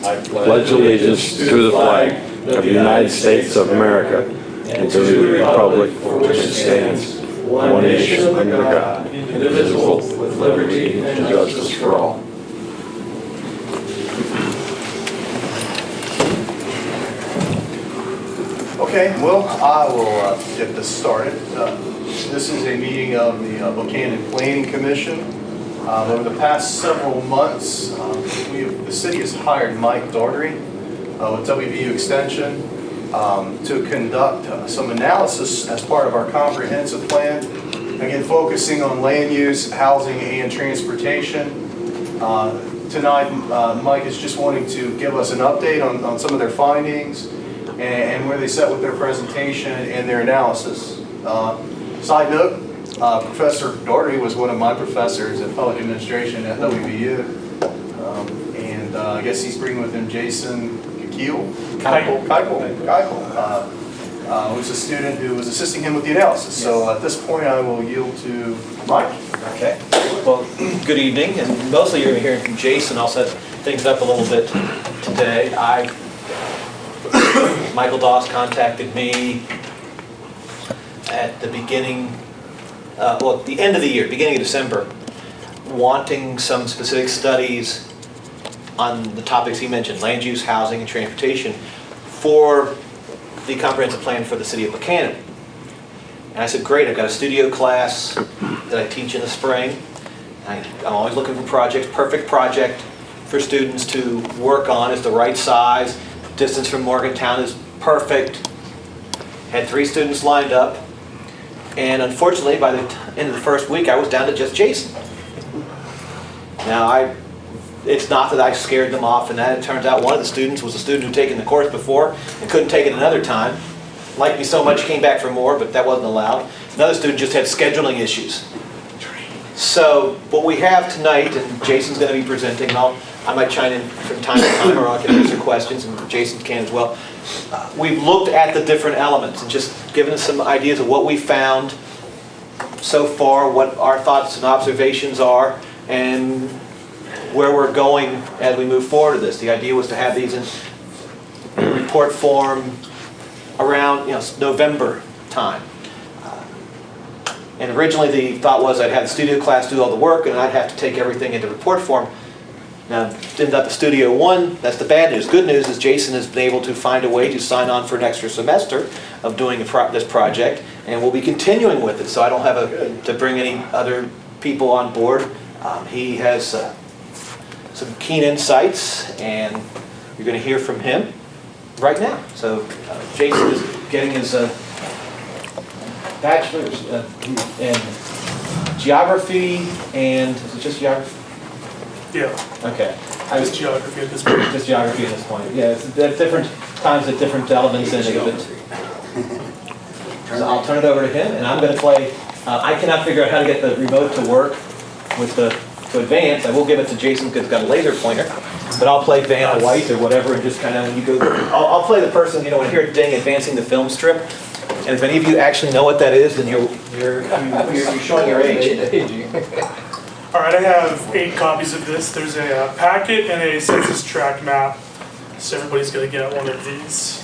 pledge allegiance to the flag of the United States of America and to the republic for which it stands, one nation under God, indivisible, with liberty and justice for all. Okay, well, I will get this started. This is a meeting of the Buckhannon Planning Commission. Over the past several months, the city has hired Mike Daugherty with WVU Extension to conduct some analysis as part of our comprehensive plan. Again, focusing on land use, housing, and transportation. Tonight, Mike is just wanting to give us an update on some of their findings and where they set with their presentation and their analysis. Side note, Professor Daugherty was one of my professors in public administration at WVU, and I guess he's bringing with him Jason Keichel, who's a student who was assisting him with the analysis. Yes. So at this point, I will yield to Mike. Okay. Well, good evening, and mostly you're going to be hearing from Jason. I'll set things up a little bit today. Michael Doss contacted me at the beginning, at the end of the year, beginning of December, wanting some specific studies on the topics he mentioned, land use, housing, and transportation, for the comprehensive plan for the city of Buckhannon. And I said, great, I've got a studio class that I teach in the spring. I'm always looking for projects, perfect project for students to work on. It's the right size. Distance from Morgantown is perfect. Had 3 students lined up, and unfortunately by the end of the first week I was down to just Jason. Now it's not that I scared them off, and that it turns out one of the students was a student who'd taken the course before and couldn't take it another time. Liked me so much, came back for more, but that wasn't allowed. Another student just had scheduling issues. So what we have tonight, and Jason's going to be presenting, and I might chime in from time to time, or I can answer questions, and Jason can as well. We've looked at the different elements and just given us some ideas of what we found so far, what our thoughts and observations are, and where we're going as we move forward with this. The idea was to have these in report form around November time. And originally the thought was I'd have the studio class do all the work and I'd have to take everything into report form. Now, ended up the Studio 1, that's the bad news. Good news is Jason has been able to find a way to sign on for an extra semester of doing this project, and we'll be continuing with it, so I don't have to bring any other people on board. He has some keen insights, and you're going to hear from him right now. So Jason is getting his bachelor's in geography, and is it just geography? Yeah. Okay. Just geography at this point. Just geography at this point. Yeah, it's at different times at different elements in it. So I'll turn it over to him, and I'm going to play. I cannot figure out how to get the remote to work with to advance. I will give it to Jason because it's got a laser pointer, but I'll play Vanna White or whatever, and just kind of when you go. I'll play the person when you hear it ding, advancing the film strip. And if any of you actually know what that is, then you're showing your age. All right, I have 8 copies of this. There's a packet and a census tract map, so everybody's going to get one of these.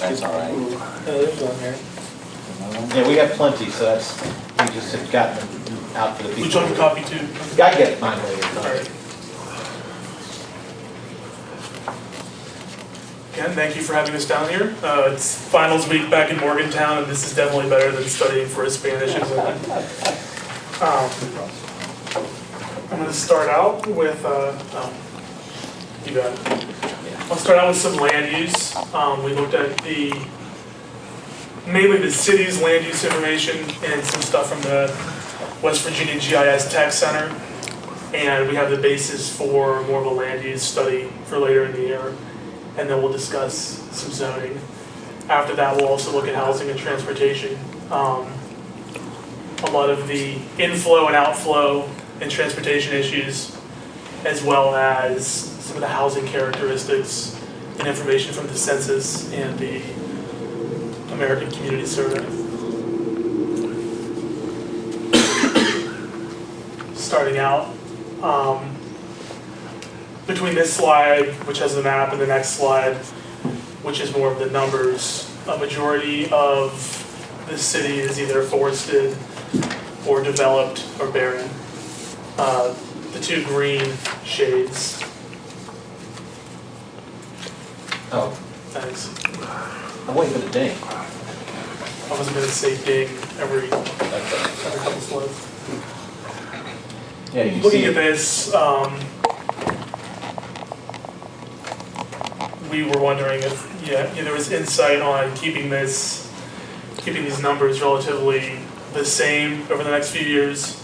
That's all right. There's one here. Yeah, we have plenty, so we just have gotten them out for the people. Would you like a copy too? I get mine later. All right. Again, thank you for having us down here. It's finals week back in Morgantown, and this is definitely better than studying for a Spanish exam. I'm going to start out with, you got it. I'll start out with some land use. We looked at mainly the city's land use information and some stuff from the West Virginia GIS Tech Center. And we have the basis for more of a land use study for later in the year. And then we'll discuss some zoning. After that, we'll also look at housing and transportation. a lot of the inflow and outflow and transportation issues, as well as some of the housing characteristics and information from the census and the American Community Survey. Starting out, between this slide, which has the map, and the next slide, which is more of the numbers, a majority of the city is either forested or developed or barren. The two green shades. Oh, Thanks. I'm waiting for the ding. I wasn't going to say ding every couple slides. Yeah, you can Looking see at it. this, we were wondering if there was insight on keeping these numbers relatively the same over the next few years.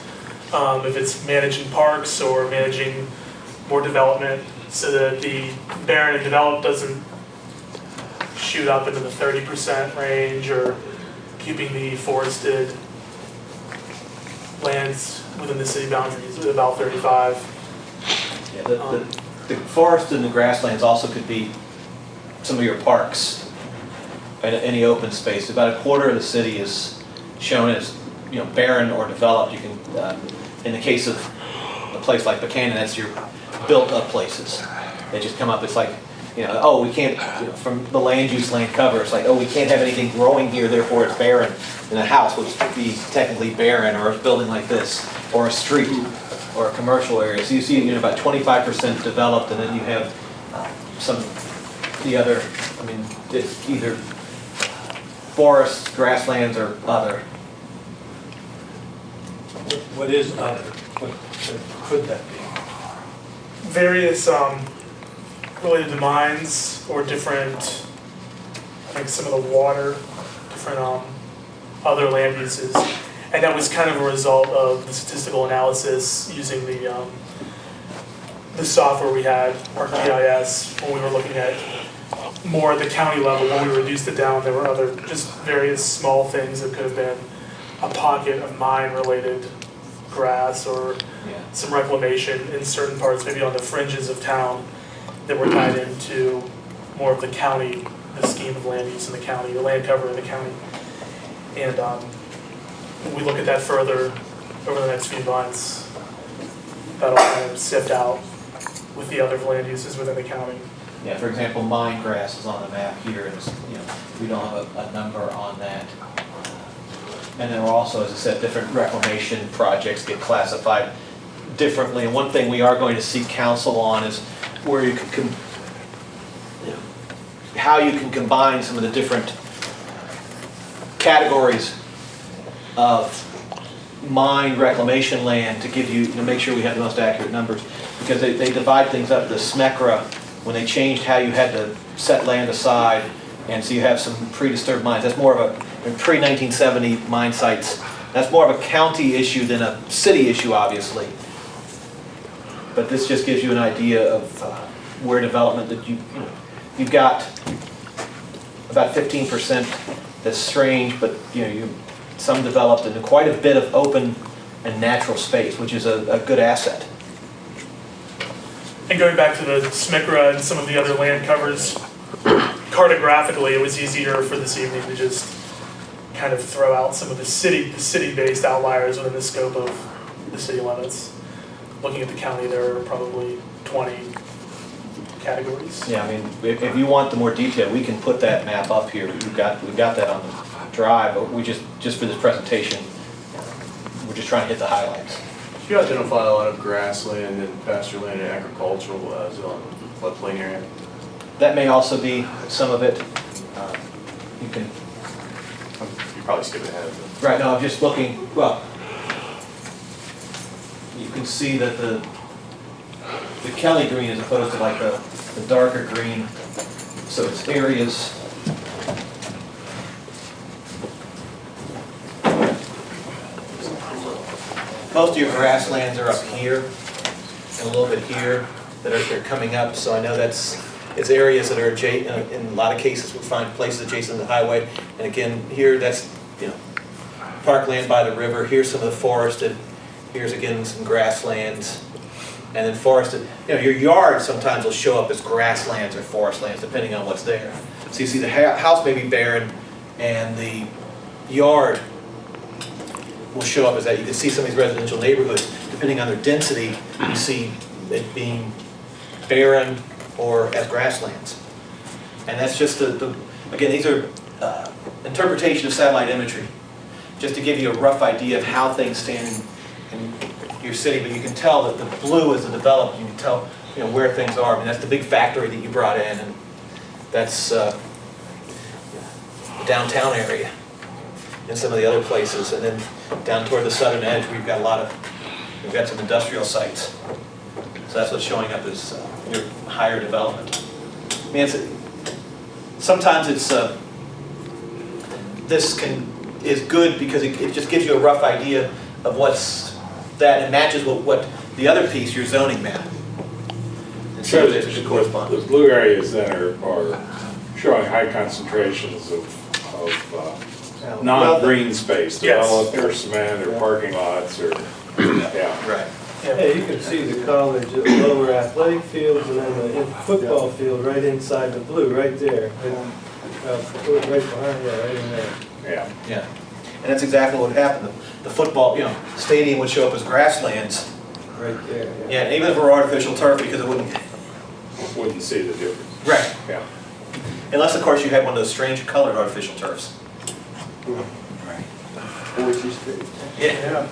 If it's managing parks or managing more development, so that the barren and developed doesn't shoot up into the 30% range, or keeping the forested lands within the city boundaries at about 35. Yeah, the forest and the grasslands also could be some of your parks and any open space. About a quarter of the city is shown as barren or developed. You can, in the case of a place like Buckhannon, that's your built-up places. They just come up. It's like, oh, we can't, from the land use, land cover, it's like, oh, we can't have anything growing here, therefore it's barren. In a house, which would be technically barren, or a building like this, or a street, or a commercial area. So you see, about 25% developed, and then you have the other, it's either forests, grasslands, or other. What is other? What could that be? Various related to mines or different, like some of the water, different other land uses. And that was kind of a result of the statistical analysis using the software we had, our GIS, when we were looking at more at the county level. When we reduced it down, there were other just various small things that could have been a pocket of mine-related grass, or some reclamation in certain parts, maybe on the fringes of town, that were tied into more of the county, the scheme of land use in the county, the land cover in the county. And when we look at that further over the next few months, that'll kind of sift out with the other land uses within the county. Yeah, for example, mine grass is on the map here, and we don't have a number on that. And then we're also, as I said, different reclamation projects get classified differently. And one thing we are going to seek counsel on is where you can, how you can combine some of the different categories of mine reclamation land to give you, to make sure we have the most accurate numbers. Because they divide things up. The SMECRA, when they changed how you had to set land aside, and so you have some pre-disturbed mines. That's more of a pre-1970 mine sites. That's more of a county issue than a city issue, obviously. But this just gives you an idea of where development that you've got about 15% that's strange, but some developed, and quite a bit of open and natural space, which is a good asset. And going back to the SMICRA and some of the other land covers, cartographically, it was easier for this evening to just kind of throw out some of the city-based outliers within the scope of the city limits. Looking at the county, there are probably 20 categories. Yeah, if you want the more detail, we can put that map up here. We've got that on the drive, but we just for this presentation, we're just trying to hit the highlights. You identify a lot of grassland and pasture land and agricultural as floodplain area. That may also be some of it. You can. You're probably skipping ahead. Right now, I'm just looking. Well, you can see that the Kelly green as opposed to like the darker green. So it's areas. Most of your grasslands are up here, and a little bit here that are coming up. So I know it's areas that are adjacent. In a lot of cases, we find places adjacent to the highway. And again, here that's parkland by the river, here's some of the forested, here's again some grasslands, and then forested. Your yard sometimes will show up as grasslands or forest lands depending on what's there. So you see the house may be barren, and the yard will show up as that. You can see some of these residential neighborhoods, depending on their density, you see it being barren or as grasslands. And that's just again, these are interpretation of satellite imagery, just to give you a rough idea of how things stand in your city. But you can tell that the blue is the development. You can tell where things are. I mean, that's the big factory that you brought in, and that's the downtown area and some of the other places. And then down toward the southern edge, we've got some industrial sites. So that's what's showing up as your higher development. I mean, sometimes this is good because it just gives you a rough idea of what's that and matches what the other piece, your zoning map. And so it should correspond. The blue areas then are showing high concentrations of non-green space, developed or cement or parking lots or, yeah. Right. Yeah, you can see the college lower athletic fields and then the football field right inside the blue, right there. Right behind, yeah, right in there. Yeah. Yeah. And that's exactly what happened. The football, stadium would show up as grasslands. Right there, yeah. Yeah, and even if it were artificial turf, because it wouldn't. Wouldn't see the difference. Right. Yeah. Unless, of course, you had one of those strange colored artificial turfs. Right. Yeah.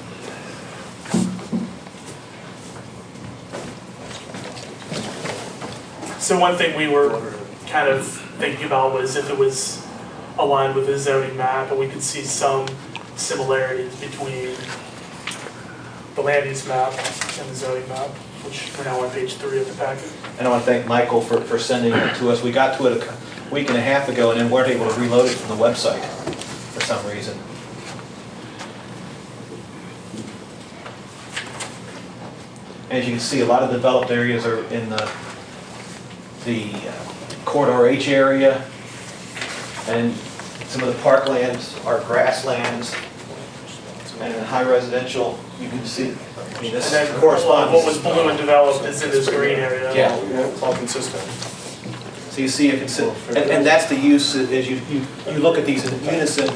So one thing we were kind of thinking about was if it was aligned with the zoning map, and we could see some similarities between the land use map and the zoning map, which we're now on page 3 of the packet. And I want to thank Michael for sending it to us. We got to it a week and a half ago and then weren't able to reload it from the website for some reason. As you can see, a lot of developed areas are in the Corridor H area, and some of the parklands are grasslands, and in high residential, you can see, I mean, this And then corresponds. what was blue and developed is in this green area. Yeah. It's all consistent. So you see, and that's the use as you look at these in unison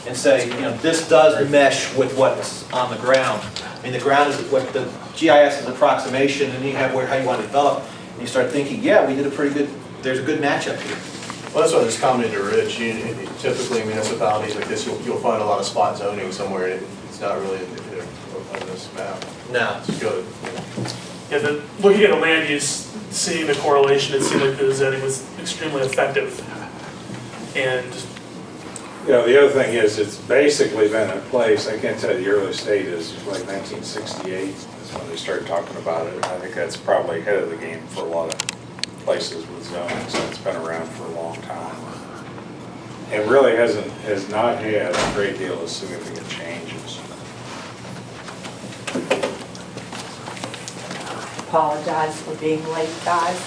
and say, this does mesh with what's on the ground. I mean, the ground is what the GIS is approximation, and you have how you want to develop. And you start thinking, yeah, we did a pretty good. There's a good matchup here. Well, that's why there's commented to Rich. Typically, in municipalities like this, you'll find a lot of spot zoning somewhere. It's not really indicative on this map. No. It's good. Yeah, looking at the land use, seeing the correlation, it seemed like the zoning was extremely effective. And The other thing is, it's basically been in place, I can't tell you the early state is like 1968, is when they started talking about it. I think that's probably ahead of the game for a lot of places with zoning, so it's been around for a long time. It really has not had a great deal of significant changes. Apologize for being late, guys.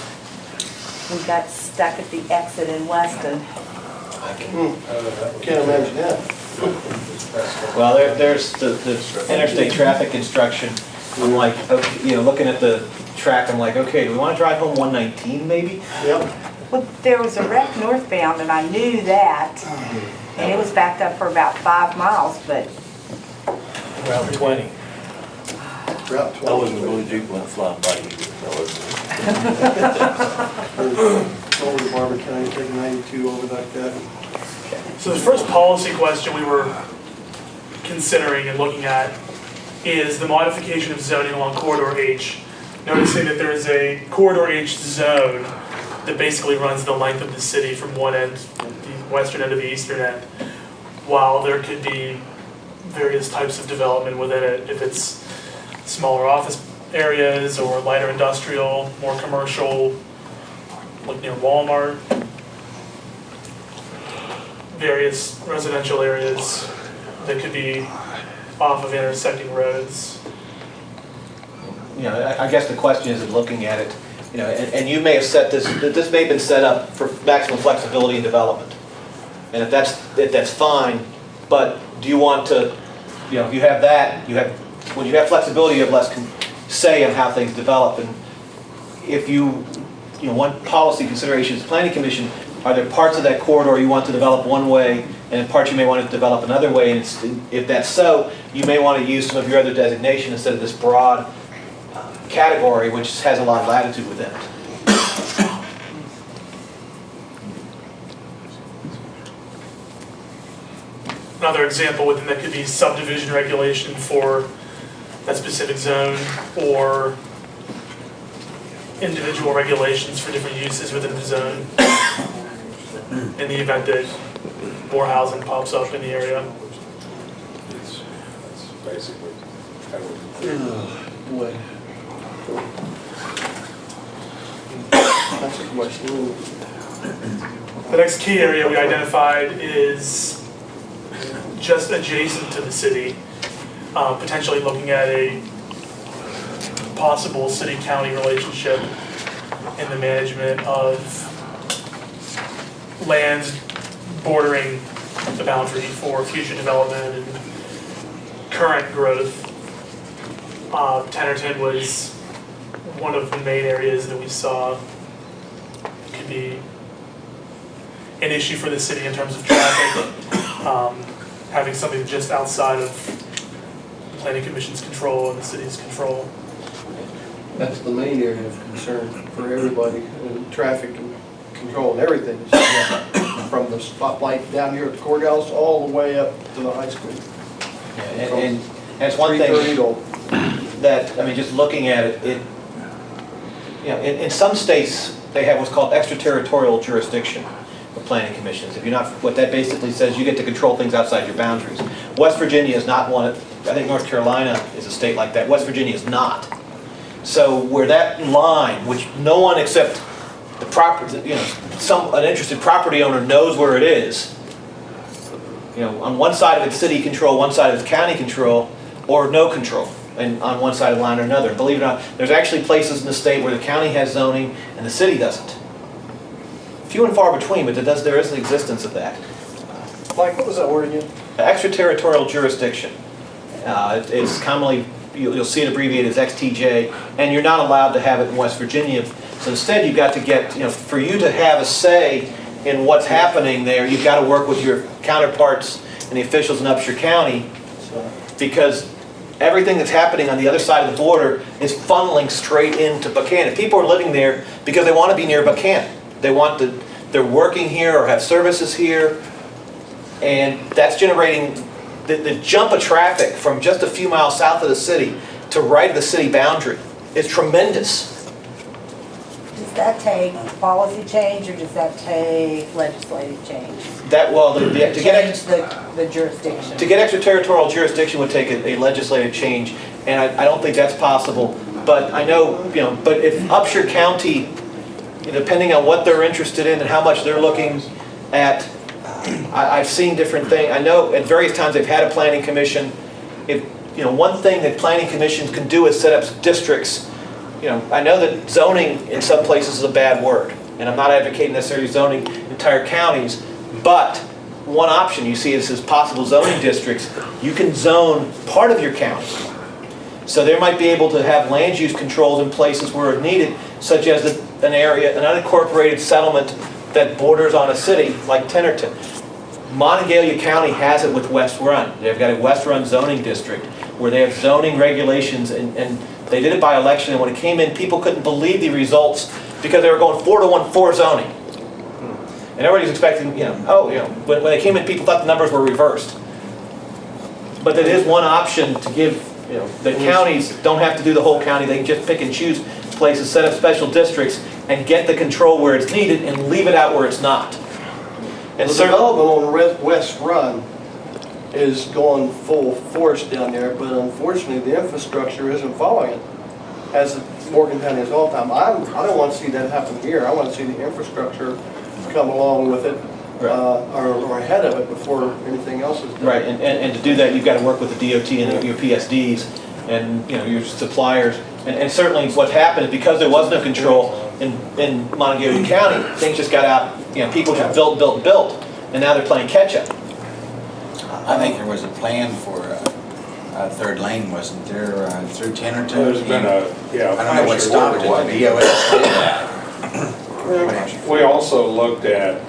We got stuck at the exit in Weston. Can't imagine that. Well, there's the interstate traffic instruction. I'm like, okay, looking at the track, I'm like, okay, do we want to drive home 119 maybe? Yep. Well, there was a wreck northbound, and I knew that, and it was backed up for about 5 miles, but Route 20. Route 20. I wasn't going to Duke went flying by you. Over to Barber County, take 92 over like that. so the first policy question we were considering and looking at is the modification of zoning along Corridor H. Noticing that there is a Corridor H zone that basically runs the length of the city from one end, the western end to the eastern end, while there could be various types of development within it, if it's smaller office areas or lighter industrial, more commercial, like near Walmart, various residential areas that could be off of intersecting roads. I guess the question is, in looking at it, and you may have set this may have been set up for maximum flexibility in development. And if that's fine, but do you want to if you have that, when you have flexibility, you have less say on how things develop. And if one policy consideration is planning commission, are there parts of that corridor you want to develop one way, and parts you may want to develop another way? And if that's so, you may want to use some of your other designation instead of this broad category, which has a lot of latitude within it. Another example within that could be subdivision regulation for that specific zone, or individual regulations for different uses within the zone in the event that more housing pops up in the area. That's basically kind of. Boy. That's a question. The next key area we identified is just adjacent to the city, potentially looking at a possible city-county relationship in the management of lands bordering the boundary for future development and current growth. Tennerton was one of the main areas that we saw could be an issue for the city in terms of traffic. Having something just outside of the Planning Commission's control and the city's control. That's the main area of concern for everybody, and traffic and control and everything. From the spotlight down here at the courthouse all the way up to the high school. And it's one thing that, just looking at it, in some states, they have what's called extraterritorial jurisdiction of planning commissions. If you're not, what that basically says, you get to control things outside your boundaries. West Virginia is not one, I think North Carolina is a state like that. West Virginia is not. So where that line, which no one except the property, an interested property owner knows where it is, on one side of it's city control, one side of it's county control, or no control, and on one side of the line or another. Believe it or not, there's actually places in the state where the county has zoning and the city doesn't. Few and far between, but there is an existence of that. Mike, what was that word again? Extraterritorial jurisdiction. It's commonly, you'll see it abbreviated as XTJ, and you're not allowed to have it in West Virginia. So instead you've got to get, for you to have a say in what's happening there, you've got to work with your counterparts and the officials in Upshur County, because everything that's happening on the other side of the border is funneling straight into Buckhannon. People are living there because they want to be near Buckhannon. They're working here or have services here, and that's generating the jump of traffic from just a few miles south of the city to right of the city boundary is tremendous. Does that take policy change, or does that take legislative change? To Change the jurisdiction. get extraterritorial jurisdiction would take a legislative change, and I don't think that's possible. But I know, but if Upshur County, depending on what they're interested in and how much they're looking at, I've seen different things. I know at various times they've had a planning commission. One thing that planning commissions can do is set up districts. I know that zoning in some places is a bad word, and I'm not advocating necessarily zoning entire counties, but one option you see is possible zoning districts. You can zone part of your county. So they might be able to have land use controls in places where it's needed, such as an unincorporated settlement that borders on a city like Tennerton. Monongalia County has it with West Run. They've got a West Run zoning district where they have zoning regulations, and they did it by election, and when it came in, people couldn't believe the results because they were going 4-to-1 for zoning. And everybody's expecting, when they came in, people thought the numbers were reversed. But that is one option to give, the counties don't have to do the whole county, they can just pick and choose places, set up special districts, and get the control where it's needed and leave it out where it's not. And the development on West Run is going full force down there, but unfortunately the infrastructure isn't following it, as Morgan County is all the time. I don't want to see that happen here. I want to see the infrastructure come along with it, or ahead of it before anything else is done. Right, and to do that, you've got to work with the DOT and your PSDs and your suppliers. And certainly what's happened is because there was no control in Monongalia County, things just got out, people just built, and now they're playing catch up. I think there was a plan for third lane, wasn't there, through Tennerton? There's been a, yeah. I don't know what stopped it, the DOS did that. We also looked at,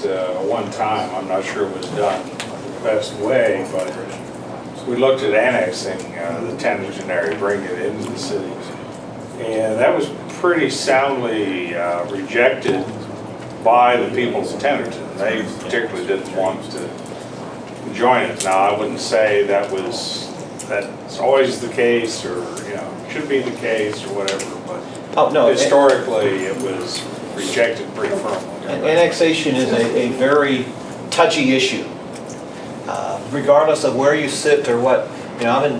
one time, I'm not sure it was done the best way, but we looked at annexing the Tennerton area, bringing it into the city. And that was pretty soundly rejected by the people of Tennerton. They particularly didn't want to join it. Now, I wouldn't say that's always the case, or, should be the case, or whatever, but Oh, no. historically, it was rejected pretty firmly. Annexation is a very touchy issue. Regardless of where you sit or what, I'm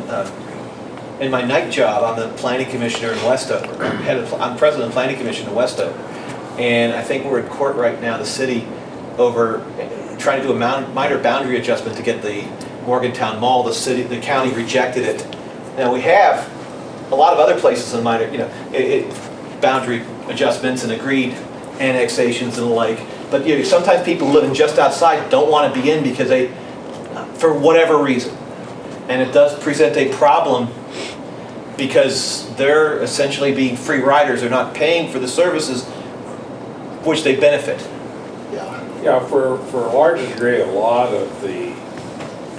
in my night job, I'm the planning commissioner in Westover. I'm president of the planning commission in Westover. And I think we're in court right now, the city, over trying to do a minor boundary adjustment to get the Morgantown Mall. The county rejected it. Now we have a lot of other places in minor, boundary adjustments and agreed annexations and the like. But sometimes people living just outside don't want to be in because they, for whatever reason. And it does present a problem because they're essentially being free riders. They're not paying for the services which they benefit. Yeah, for a large degree, a lot of the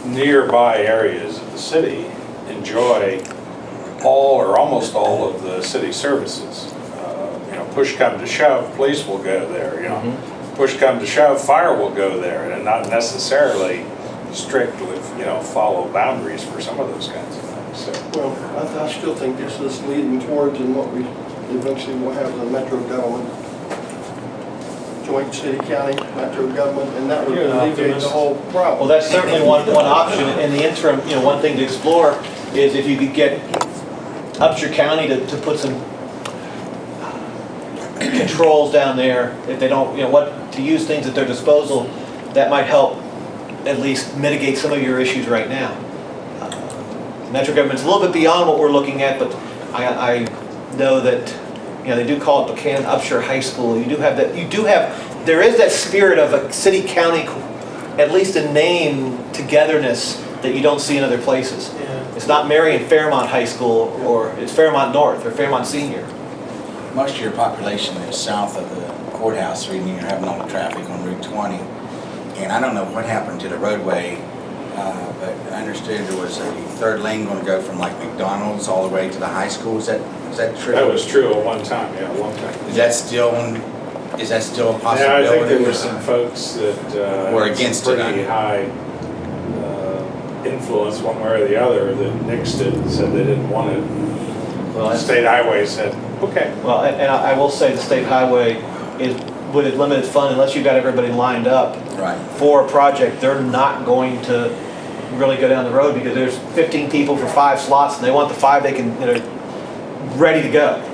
nearby areas of the city enjoy all or almost all of the city services. Push come to shove, police will go there, Push come to shove, fire will go there, and not necessarily strictly, follow boundaries for some of those kinds of things. So. Well, I still think this is leading towards and what we eventually will have the metro government, joint city-county metro government, and that would alleviate the whole problem. Well, that's certainly one option. In the interim, one thing to explore is if you could get Upshur County to put some controls down there, if they don't, to use things at their disposal, that might help at least mitigate some of your issues right now. Metro government's a little bit beyond what we're looking at, but I know that they do call it Buckhannon Upshur High School. There is that spirit of a city-county, at least a name, togetherness that you don't see in other places. Yeah. It's not Marion Fairmont High School, or it's Fairmont North or Fairmont Senior. Most of your population is south of the courthouse, so you're having all the traffic on Route 20. And I don't know what happened to the roadway, but I understood there was a third lane going to go from like McDonald's all the way to the high school. Is that true? That was true at one time, a long time. Is that still a possibility? Yeah, I think there were some folks that were against it. Pretty high influence one way or the other that nixed it and said they didn't want it. Well, the state highway said, okay. Well, and I will say the state highway is with a limited fund, unless you've got everybody lined up for a project, they're not going to really go down the road because there's 15 people for 5 slots and they want the 5 they can, ready to go.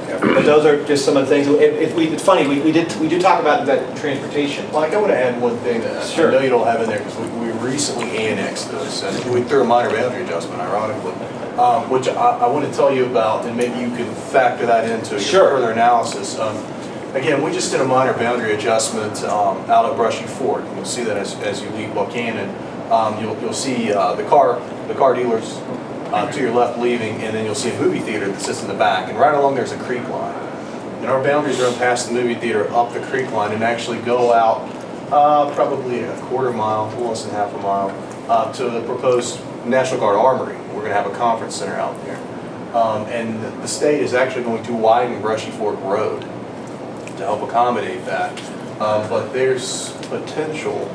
Yep. But those are just some of the things. It's funny, we do talk about that transportation. Mike, I want to add one thing that Sure. I know you don't have in there, because we recently annexed this, and we threw a minor boundary adjustment, ironically, which I want to tell you about, and maybe you can factor that into your further analysis. Again, we just did a minor boundary adjustment out of Brushy Fork. You'll see that as you leave Buckhannon. You'll see the car dealers to your left leaving, and then you'll see a movie theater that sits in the back, and right along there's a creek line. And our boundaries run past the movie theater, up the creek line, and actually go out probably a quarter mile, a little less than half a mile, to the proposed National Guard Armory. We're going to have a conference center out there. And the state is actually going to widen Brushy Fork Road to help accommodate that. But there's potential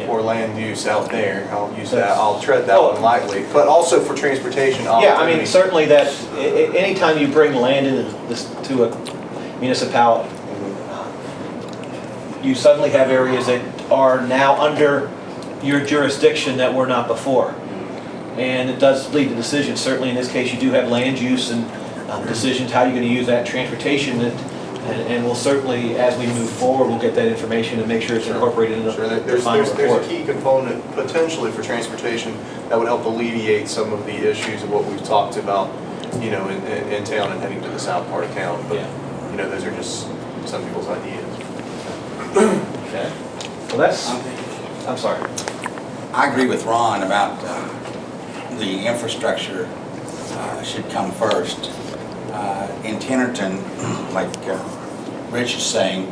for land use out there. I'll tread that one lightly, but also for transportation. Yeah, I mean, certainly that anytime you bring land into to a municipality, you suddenly have areas that are now under your jurisdiction that were not before. And it does lead to decisions. Certainly in this case, you do have land use and decisions, how you're going to use that transportation. And we'll certainly, as we move forward, we'll get that information and make sure it's incorporated in the final report. There's a key component potentially for transportation that would help alleviate some of the issues of what we've talked about, in town and heading to the south part of town. But those are just some people's ideas. Okay. Well, I'm sorry. I agree with Ron about the infrastructure should come first. In Tennerton, like Rich is saying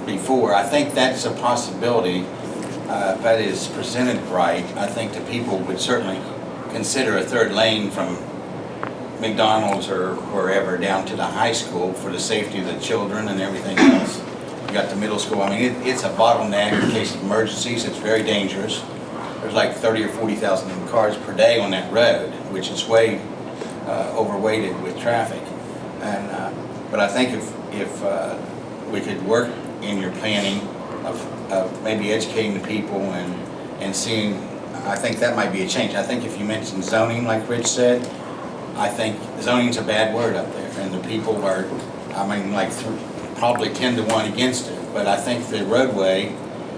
before, I think that's a possibility. If that is presented right, I think the people would certainly consider a third lane from McDonald's or wherever down to the high school for the safety of the children and everything else. You got the middle school. I mean, it's a bottleneck in case of emergencies. It's very dangerous. There's like 30 or 40,000 cars per day on that road, which is way overweighted with traffic. And but I think if we could work in your planning of maybe educating the people and seeing, I think that might be a change. I think if you mentioned zoning, like Rich said, I think zoning's a bad word up there, and the people are, I mean, like probably 10 to 1 against it. But I think the roadway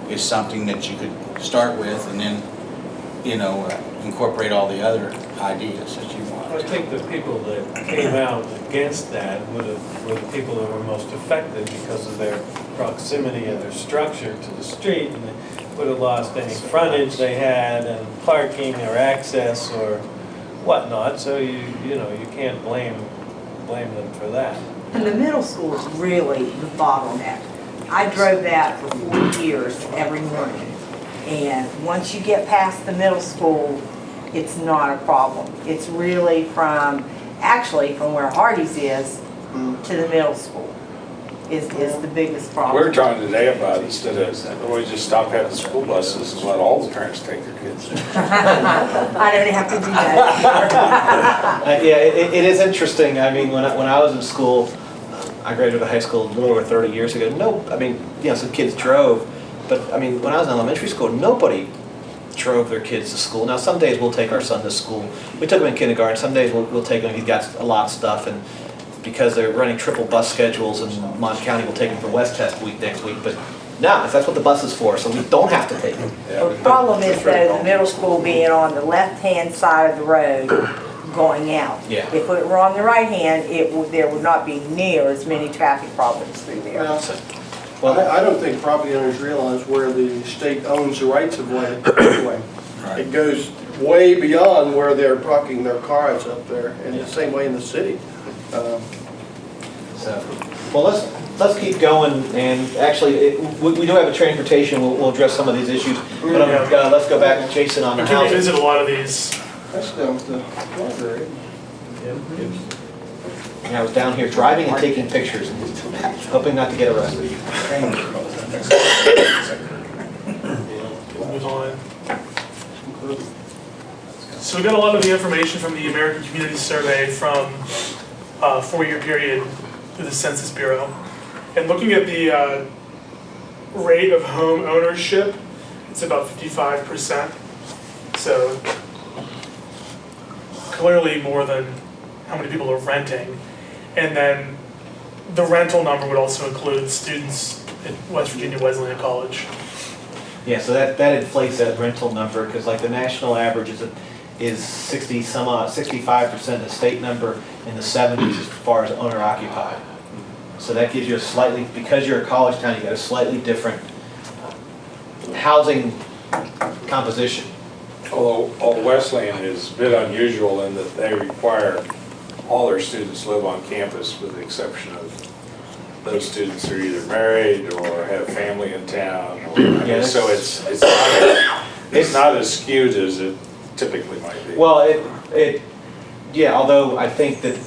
is something that you could start with, and then, you know, incorporate all the other ideas that you want. I think the people that came out against that were the people that were most affected because of their proximity and their structure to the street, and they would have lost any frontage they had and parking or access or whatnot. So you know, you can't blame them for that. And the middle school is really the bottleneck. I drove that for 4 years every morning. And once you get past the middle school, it's not a problem. It's really from where Hardee's is to the middle school is the biggest problem. We were talking today about, instead of, we just stop having school buses and let all the parents take their kids. I don't have to do that. Yeah, it is interesting. I mean, when I was in school, I graduated high school a little over 30 years ago. Some kids drove, but I mean, when I was in elementary school, nobody drove their kids to school. Now, some days we'll take our son to school. We took him in kindergarten. Some days we'll take him. He's got a lot of stuff, and because they're running triple bus schedules in Mon County, we'll take him for West Test week next week. But no, that's what the bus is for, so we don't have to take him. The problem is though, the middle school being on the left-hand side of the road going out. Yeah. If it were on the right hand, there would not be near as many traffic problems through there. Well, I don't think property owners realize where the state owns the rights of way. Anyway, it goes way beyond where they're parking their cars up there, and the same way in the city. Well, let's keep going, and actually, we do have a transportation. We'll address some of these issues, but let's go back to Jason on the We can housing. revisit a lot of these. That's down to the library. I was down here driving and taking pictures, hoping not to get arrested. We'll move on. So we got a lot of the information from the American Community Survey from a 4-year period through the Census Bureau. And looking at the rate of home ownership, it's about 55%. So clearly more than how many people are renting. And then the rental number would also include students at West Virginia Wesleyan College. Yeah, so that inflates that rental number, because like the national average is 65% the state number, in the 70s as far as owner occupied. So that gives you a slightly, because you're a college town, you got a slightly different housing composition. Although Wesleyan is a bit unusual in that they require all their students live on campus, with the exception of those students who are either married or have family in town. So it's not as skewed as it typically might be. Well, although I think that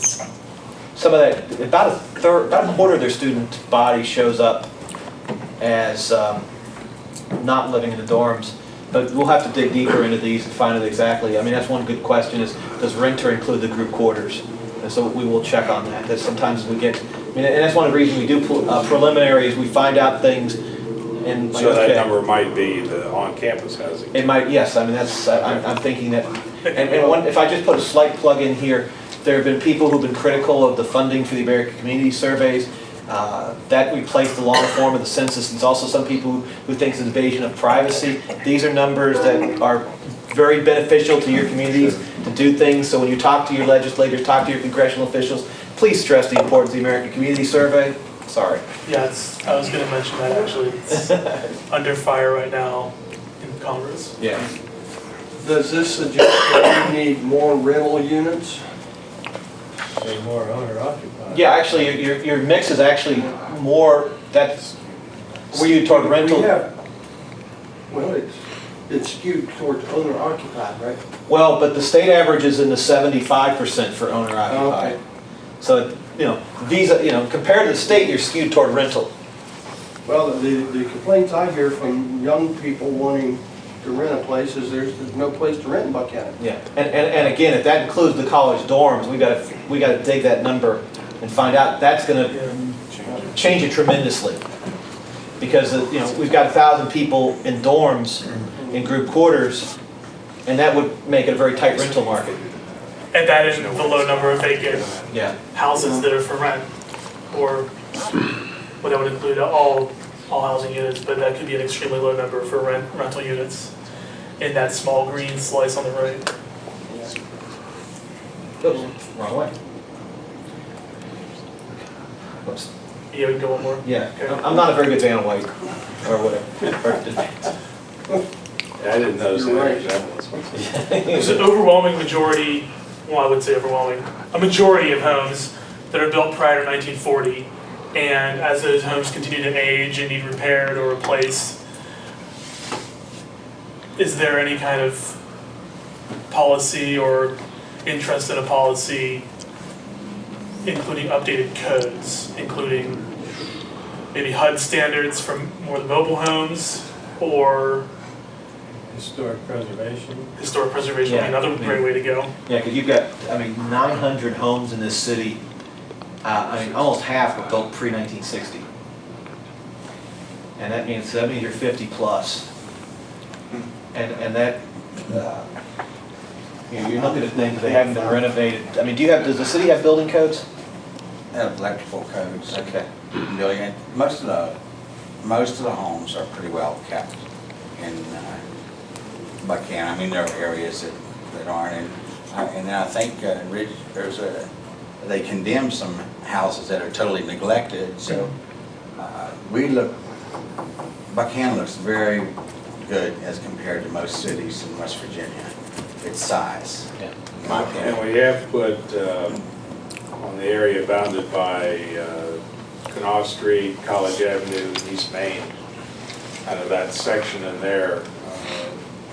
some of that, about a quarter of their student body shows up as not living in the dorms. But we'll have to dig deeper into these and find out exactly. I mean, that's one good question is, does renter include the group quarters? And so we will check on that. That sometimes we get, and that's one of the reasons we do preliminaries. We find out things, and so that number might be the on-campus housing. It might, yes. I mean, that's I'm thinking that. And if I just put a slight plug in here, there have been people who've been critical of the funding for the American Community Surveys. That replaced the long form of the census. There's also some people who think it's an invasion of privacy. These are numbers that are very beneficial to your communities to do things. So when you talk to your legislators, talk to your congressional officials, please stress the importance of the American Community Survey. Sorry. Yeah, I was going to mention that actually. It's under fire right now in Congress. Yeah. Does this suggest that we need more rental units? say more owner occupied. Yeah, actually, your mix is actually more, that's, were you toward rental? We have, well, it's skewed towards owner occupied, right? Well, but the state average is in the 75% for owner occupied. Okay. So, you know, these, you know, compared to the state, you're skewed toward rental. Well, the complaints I hear from young people wanting to rent a place is there's no place to rent in Buckhannon. Yeah, and again, if that includes the college dorms, we gotta dig that number and find out, that's gonna change it tremendously. Because, you know, we've got 1,000 people in dorms, in group quarters, and that would make it a very tight rental market. And that is the low number of vacant Yeah. houses that are for rent, or, well, that would include all housing units, but that could be an extremely low number for rental units in that small green slice on the right. Oops, wrong way. Oops. Yeah, we can go one more. Yeah, I'm not a very good fan of white, or whatever. Yeah, I didn't notice You're any right. resemblance. There's an overwhelming majority, well, I would say overwhelming, a majority of homes that are built prior to 1940. And as those homes continue to age and need repaired or replaced, is there any kind of policy or interest in a policy including updated codes, including maybe HUD standards for more of the mobile homes, or Historic preservation. historic preservation would be Yeah. another great way to go. Yeah, because you've got, 900 homes in this city. Almost half were built pre-1960. And that means you're 50 plus. And that, you're looking at things that haven't been renovated. Does the city have building codes? They have electrical codes. Okay. Million. Most of the homes are pretty well kept in Buckhannon. There are areas that aren't. And I think they condemn some houses that are totally neglected. So Buckhannon looks very good as compared to most cities in West Virginia. Its size, Yeah. in my opinion. And we have put on the area bounded by Canal Street, College Avenue, East Main, out of that section in there,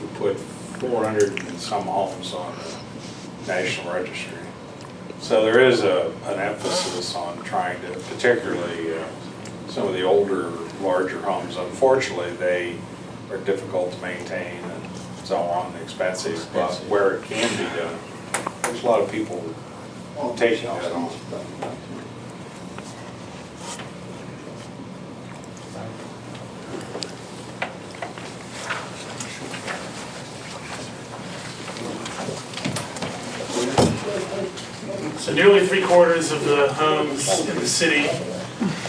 we put 400 and some homes on the National Registry. So there is an emphasis on trying to, particularly some of the older, larger homes, unfortunately, they are difficult to maintain and so on, expensive, but where it can be done, there's a lot of people taking that on. So nearly 3/4 of the homes in the city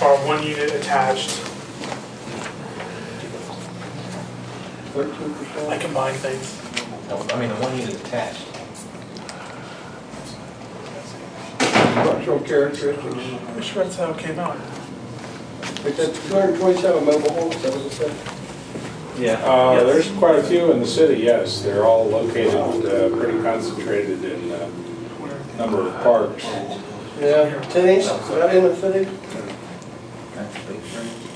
are one unit attached. 13%. I combine things. The one unit attached. Structural characteristics. I'm sure that's how it came out. But that's 227 mobile homes, that was a set. Yeah. There's quite a few in the city, yes. They're all located pretty concentrated in a number of parks. Yeah, 10-inch, right in the city.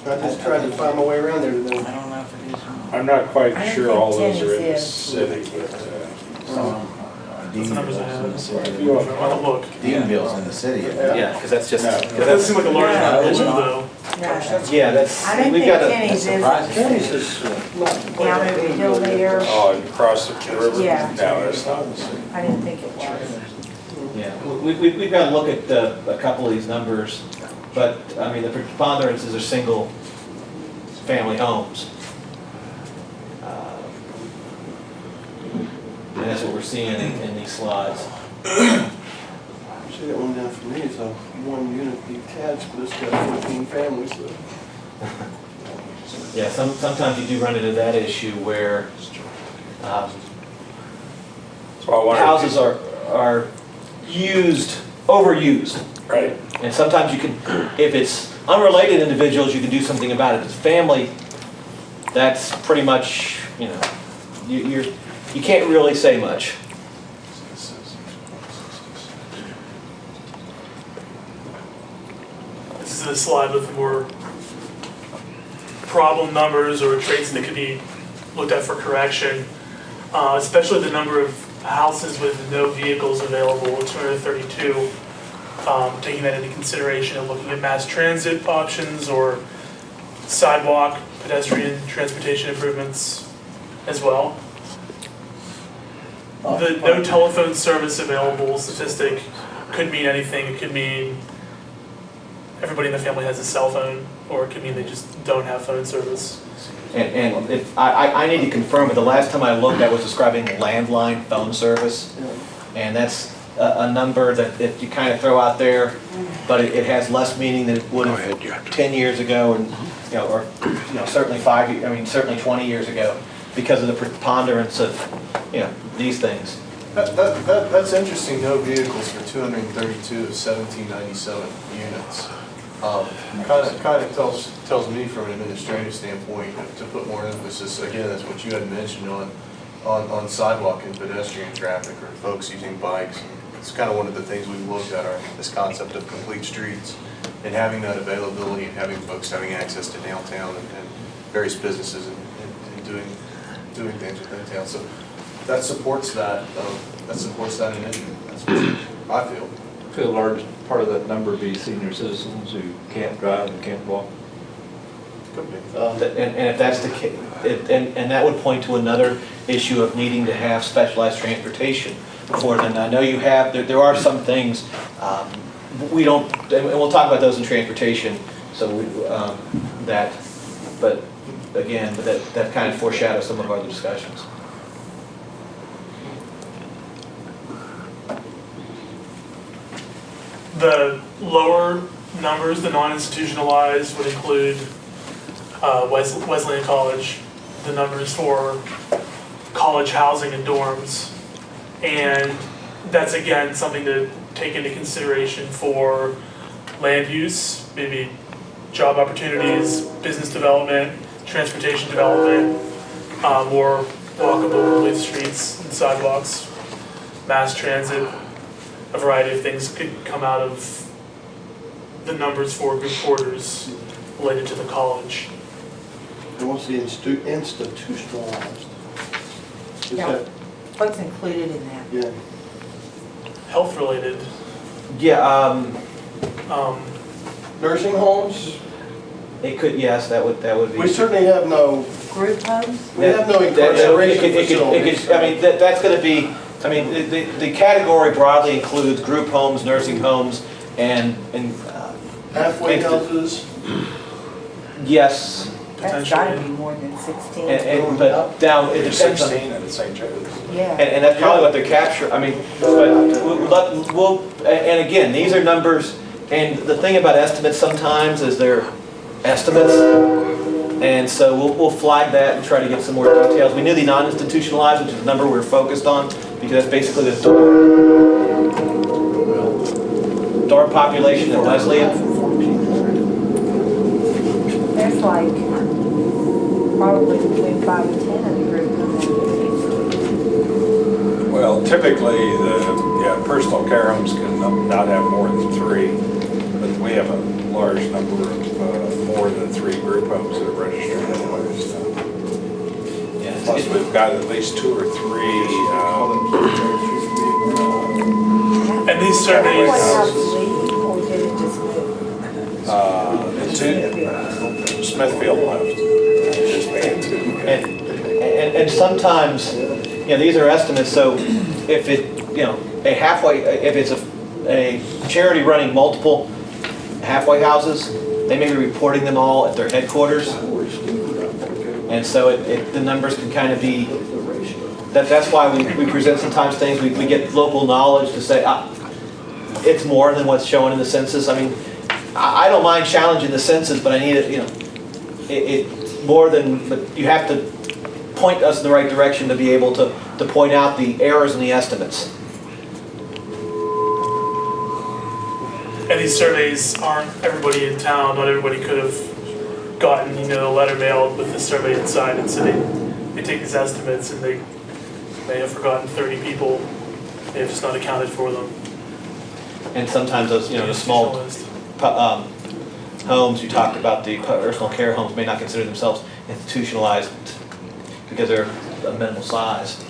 I just tried to find my way around there today. I don't know if it is. I'm not quite I don't sure think all those 10 are in the is city, but That's the numbers I have. if you want- I'll look. Deanville's in the city. Yeah, because that's just, No. That doesn't seem like a large No, amount it's not. though. No, yeah, that's, I don't we've think got a, Kenny's is Tennis is not down over the hill there. Oh, and across the river? Yeah. No, that's not the city. I didn't think it was. yeah, we've got to look at a couple of these numbers, but, the preponderances are single family homes. And that's what we're seeing in these slides. See, that one down for me is a one unit detached, but it's got 14 families. So. Yeah, sometimes you do run into that issue where So I wanted to- houses are overused. Right. And sometimes you can, if it's unrelated individuals, you can do something about it. If it's family, that's pretty much, you can't really say much. the slide with the more problem numbers or traits that could be looked at for correction, especially the number of houses with no vehicles available, 232. Taking that into consideration and looking at mass transit options or sidewalk, pedestrian transportation improvements as well. The no telephone service available statistic could mean anything. It could mean everybody in the family has a cell phone, or it could mean they just don't have phone service. And I need to confirm, but the last time I looked, I was describing landline phone service. And that's a number that you kind of throw out there, but it has less meaning than it would have 10 years ago, and or certainly certainly 20 years ago, because of the preponderance of these things. That's interesting, no vehicles for 232 of 1797 units. Kind of tells me from an administrative standpoint to put more emphasis, again, that's what you had mentioned on sidewalk and pedestrian traffic or folks using bikes. It's kind of one of the things we've looked at, this concept of complete streets and having that availability and having folks having access to downtown and various businesses and doing things within town. So that supports that initiative. That's what I feel. Could a large part of that number be senior citizens who can't drive and can't walk? Could be. And if that's the case, and that would point to another issue of needing to have specialized transportation for them. I know you have, there are some things, we don't, and we'll talk about those in transportation, so but again, that kind of foreshadows some of our other discussions. The lower numbers, the non-institutionalized, would include Wesleyan College, the numbers for college housing and dorms. And that's, again, something to take into consideration for land use, maybe job opportunities, business development, transportation development, more walkable with streets and sidewalks, mass transit. A variety of things could come out of the numbers for group quarters related to the college. And what's the institutionalized? Is Yeah. that, What's included in that? yeah. Health related, Yeah, Nursing homes? it could, yes, that would be. We certainly have no, Group homes? we have no incarceration facilities. That's going to be, the category broadly includes group homes, nursing homes, and Halfway houses. yes, That's gotta be more than 16. but down, it There's depends on. 16 at St. Joe's. Yeah. And that's probably what they're capturing, but and again, these are numbers, and the thing about estimates sometimes is they're estimates, and so we'll flag that and try to get some more details. We knew the non-institutionalized, which is the number we're focused on, because that's basically the dorm population at Wesleyan. There's like probably between 5 and 10 in the group home. Well, typically, personal care homes can not have more than 3, but we have a large number of more than 3 group homes that are registered anyway. So. Yeah, Plus, we've got at least 2 or 3. and these What surveys, house leave, or did it just move? Smithfield left. Just banned 2. And sometimes, these are estimates, so if if it's a charity running multiple halfway houses, they may be reporting them all at their headquarters. And so the numbers can kind of be, that's why we present sometimes things, we get local knowledge to say, it's more than what's shown in the census. I mean, I don't mind challenging the census, but I need it, it's more than, but you have to point us in the right direction to be able to point out the errors in the estimates. and these surveys aren't everybody in town. Not everybody could have gotten, a letter mailed with the survey inside, and so they take these estimates and they may have forgotten 30 people. They have just not accounted for them. And sometimes those, the small homes, you talked about the personal care homes may not consider themselves institutionalized because they're a minimal size.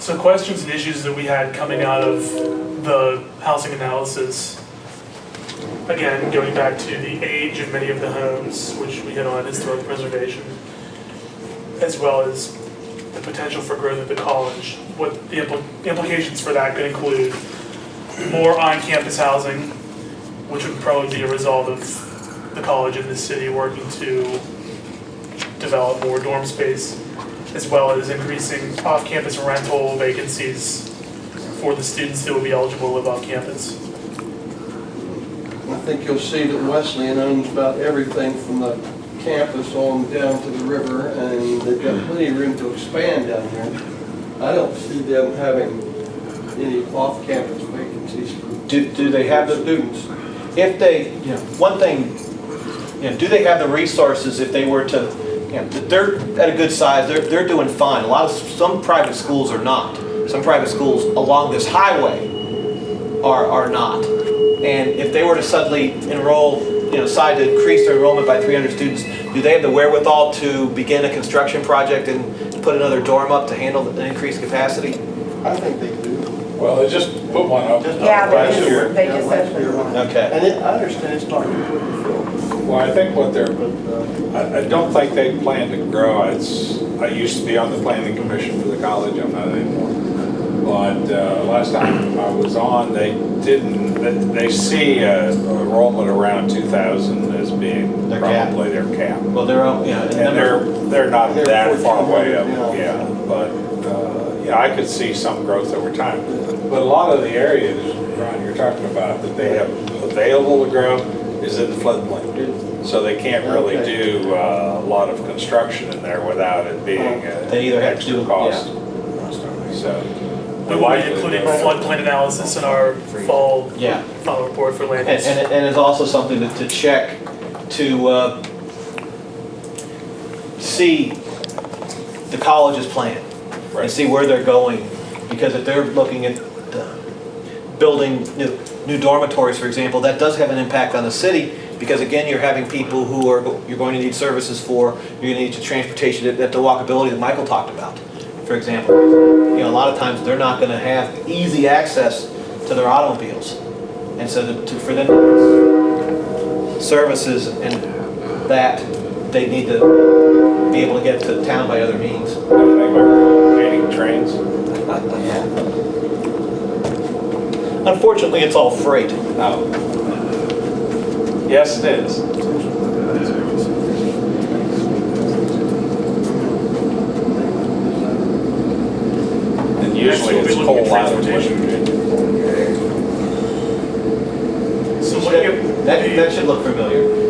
So questions and issues that we had coming out of the housing analysis, again, going back to the age of many of the homes, which we hit on, historic preservation, as well as the potential for growth at the college, what the implications for that could include more on-campus housing, which would probably be a result of the college and the city working to develop more dorm space, as well as increasing off-campus rental vacancies for the students that would be eligible to live off campus. I think you'll see that Wesleyan owns about everything from the campus on down to the river, and they've got plenty of room to expand down there. I don't see them having any off-campus vacancies for Do they have the students. If they, one thing, do they have the resources if they were to, they're at a good size, they're doing fine. Some private schools are not. Some private schools along this highway are not. And if they were to suddenly enroll, decide to increase their enrollment by 300 students, do they have the wherewithal to begin a construction project and put another dorm up to handle the increased capacity? I think they do. Well, they just put one up. Yeah, last year. they just opened one. Okay. And I understand it's not completely filled. Well, I think what they're, But, I don't think they plan to grow. I used to be on the planning commission for the college, I'm not anymore. But last time I was on, they see enrollment around 2,000 as being Their cap. probably their cap. Well, they're, And they're not They're that far away up, 1,400, yeah, but, I could see some growth over time. But a lot of the areas, Ron, you're talking about that they have available to grow is in the floodplain. So they can't really Okay. do a lot of construction in there without it being They either an have to extra do- cost. So. We will be including floodplain analysis in our fall report for land use. And it's also something to check to see the college's plan and see where they're going. Because if they're looking at building new dormitories, for example, that does have an impact on the city. Because again, you're having people who you're going to need services for, you're going to need transportation, that the walkability that Michael talked about, for example. A lot of times they're not going to have easy access to their automobiles. And so for them to services and that, they need to be able to get to town by other means. Painting trains. Unfortunately, it's all freight. Oh. Yes, it is. And usually it's cold transportation. So looking at That should look familiar.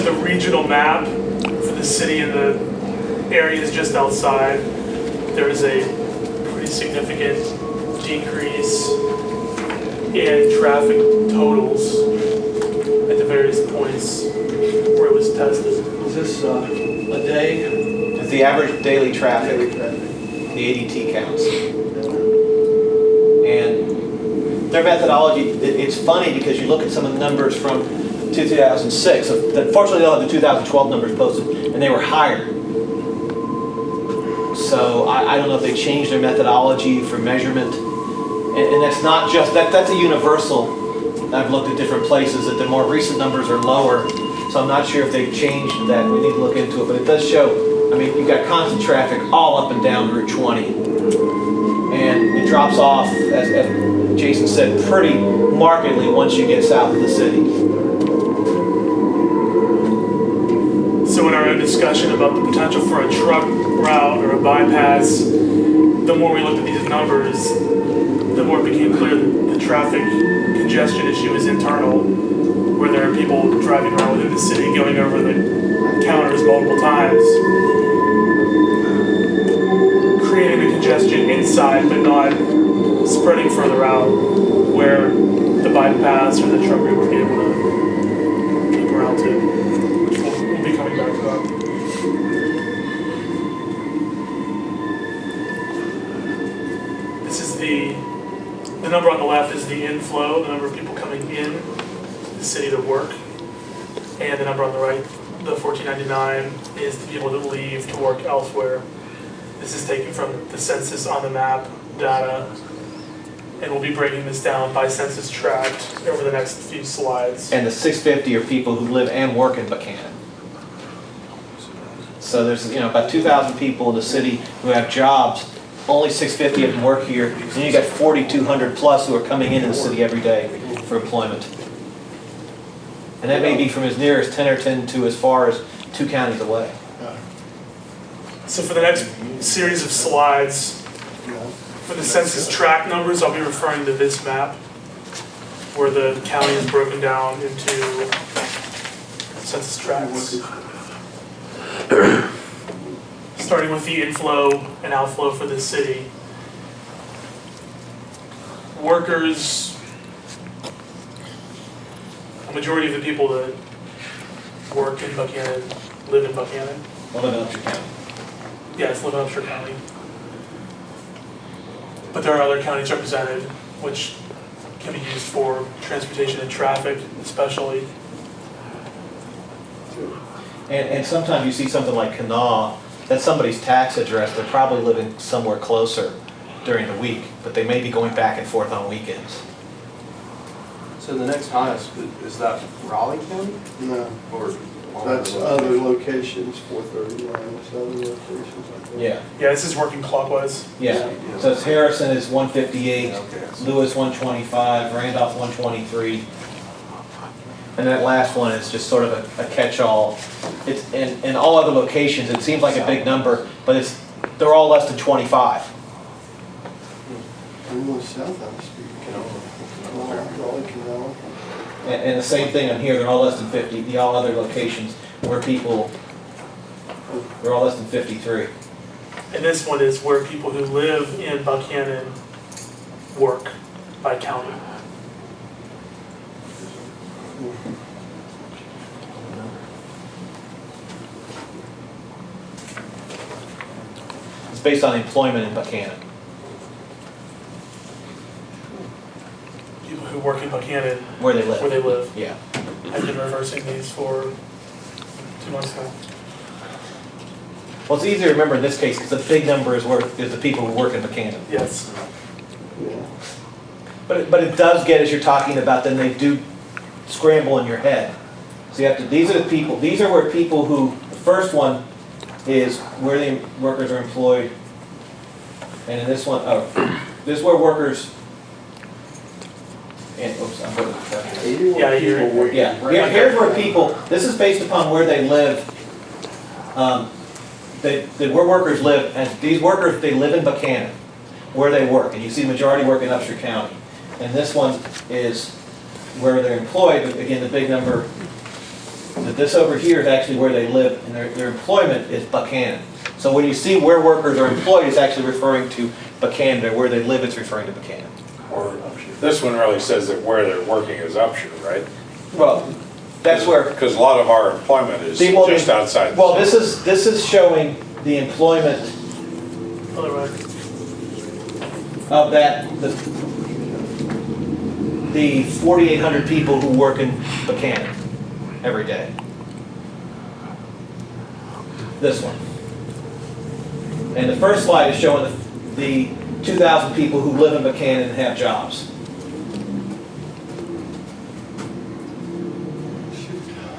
the regional map for the city and the areas just outside, there is a pretty significant decrease in traffic totals at the various points where it was tested. is this a day? It's the average daily traffic, Daily traffic. the ADT counts. And their methodology, it's funny because you look at some of the numbers from 2006. Unfortunately, they'll have the 2012 numbers posted, and they were higher. So I don't know if they changed their methodology for measurement. And that's not just, that's a universal. I've looked at different places that the more recent numbers are lower. So I'm not sure if they've changed that. We need to look into it. But it does show, you've got constant traffic all up and down Route 20. And it drops off, as Jason said, pretty markedly once you get south of the city. So in our own discussion about the potential for a truck route or a bypass, the more we looked at these numbers, the more it became clear that the traffic congestion issue is internal, where there are people driving around within the city going over the counters multiple times, creating the congestion inside but not spreading further out, where the bypass or the truck route would be able to keep around to, which we'll be coming back to that. This is the The number on the left is the inflow, the number of people coming in the city to work. And the number on the right, the 1499, is the people that leave to work elsewhere. This is taken from the census on the map data. And we'll be breaking this down by census tract over the next few slides. And the 650 are people who live and work in Buckhannon. So there's, about 2,000 people in the city who have jobs. Only 650 of them work here. And you got 4,200 plus who are coming into the city every day for employment. And that may be from as near as Tennerton to as far as 2 counties away. So for the next series of slides, for the census tract numbers, I'll be referring to this map where the county is broken down into census tracts. Starting with the inflow and outflow for the city. Workers, a majority of the people that work in Buckhannon live in Buckhannon. Well, live in Upshur County. Yes, live in Upshur County. But there are other counties represented, which can be used for transportation and traffic, especially. And sometimes you see something like Kanawha, that's somebody's tax address. They're probably living somewhere closer during the week, but they may be going back and forth on weekends. So the next highest, Is that Raleigh County? no, Or that's other locations, 439, it's other locations like that. Yeah. Yeah, this is working clockwise. Yeah, so it's Harrison is 158, Okay. Lewis 125, Randolph 123. And that last one is just sort of a catch-all. It's in all other locations, it seems like a big number, but they're all less than 25. And the south end speak, Raleigh, Canal. And the same thing on here, they're all less than 50. The all other locations where people, they're all less than 53. And this one is where people who live in Buckhannon work by county. It's based on employment in Buckhannon. People who work in Buckhannon, Where they live. where they live. Yeah. I've been reversing these for 2 months now. Well, it's easy to remember in this case because the big number is the people who work in Buckhannon. Yes. Yeah. But it does get, as you're talking about, then they do scramble in your head. So you have to, these are where people who, the first one is where the workers are employed. And in this one, this is where workers, and, oops, I'm going to, 81 Yeah, people you're- working. yeah, here's where people, this is based upon where they live. Where workers live, and these workers, they live in Buckhannon, where they work, and you see the majority work in Upshur County. And this one is where they're employed, but again, the big number, that this over here is actually where they live, and their employment is Buckhannon. So when you see where workers are employed, it's actually referring to Buckhannon, or where they live, it's referring to Buckhannon. Or, this one really says that where they're working is Upshur, right? Well, that's where, Because a lot of our employment is See, well, just outside. well, this is showing the employment Other way. of that, the 4,800 people who work in Buckhannon every day. This one. And the first slide is showing the 2,000 people who live in Buckhannon and have jobs.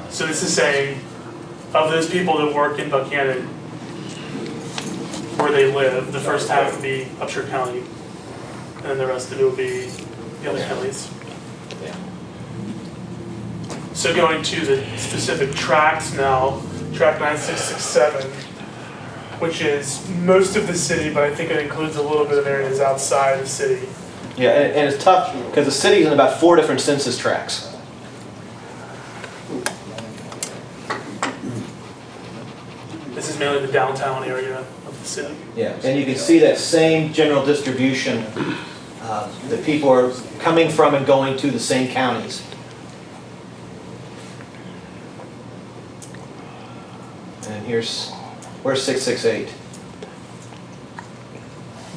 So this is saying, of those people that work in Buckhannon, where they live, the first half would be Upshur County, and then the rest of it would be the other counties. Yeah. So going to the specific tracts now, tract 9667, which is most of the city, but I think it includes a little bit of areas outside the city. Yeah, and it's tough because the city's in about 4 different census tracts. This is mainly the downtown area of the city. Yeah, and you can see that same general distribution that people are coming from and going to the same counties. And where's 668?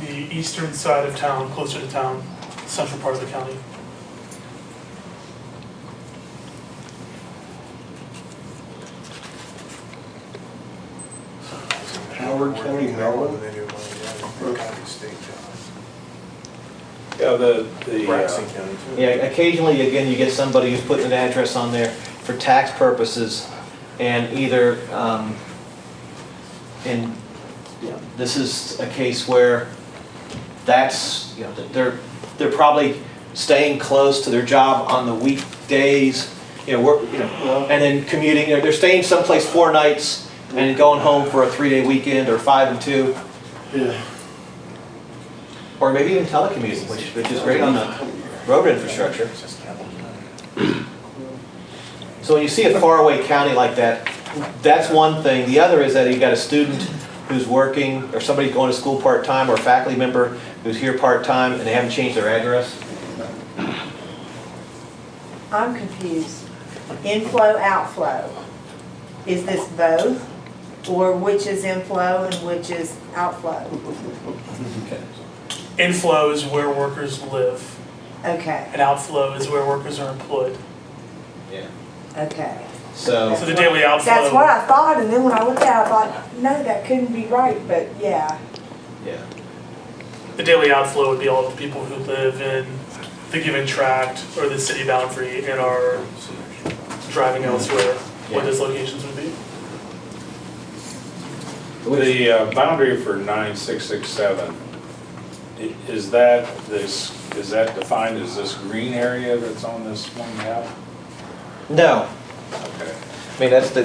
The eastern side of town, closer to town. central part of the county. Howard County, Maryland. Yeah, Braxton County too. Yeah, occasionally, again, you get somebody who's putting an address on there for tax purposes, and either, and, you know, this is a case where that's, you know, they're probably staying close to their job on the weekdays, you know, work, you know, and then commuting, they're staying someplace 4 nights and then going home for a 3-day weekend, or 5 and 2. Yeah. Or maybe even telecommuting, which is great on the road infrastructure. So when you see a faraway county like that, that's one thing. The other is that you've got a student who's working, or somebody going to school part-time, or a faculty member who's here part-time, and they haven't changed their address. I'm confused. Inflow, outflow. Is this both? Or which is inflow and which is outflow? Inflow is where workers live, Okay, and outflow is where workers are employed. Yeah. okay. So, So the daily outflow. That's what I thought, and then when I looked at it, I thought, no, that couldn't be right, but yeah. yeah. The daily outflow would be all the people who live in the given tract or the city boundary and are driving elsewhere, what those locations would be. The boundary for 9667, is that defined as this green area that's on this one map? No, Okay. I mean, that's the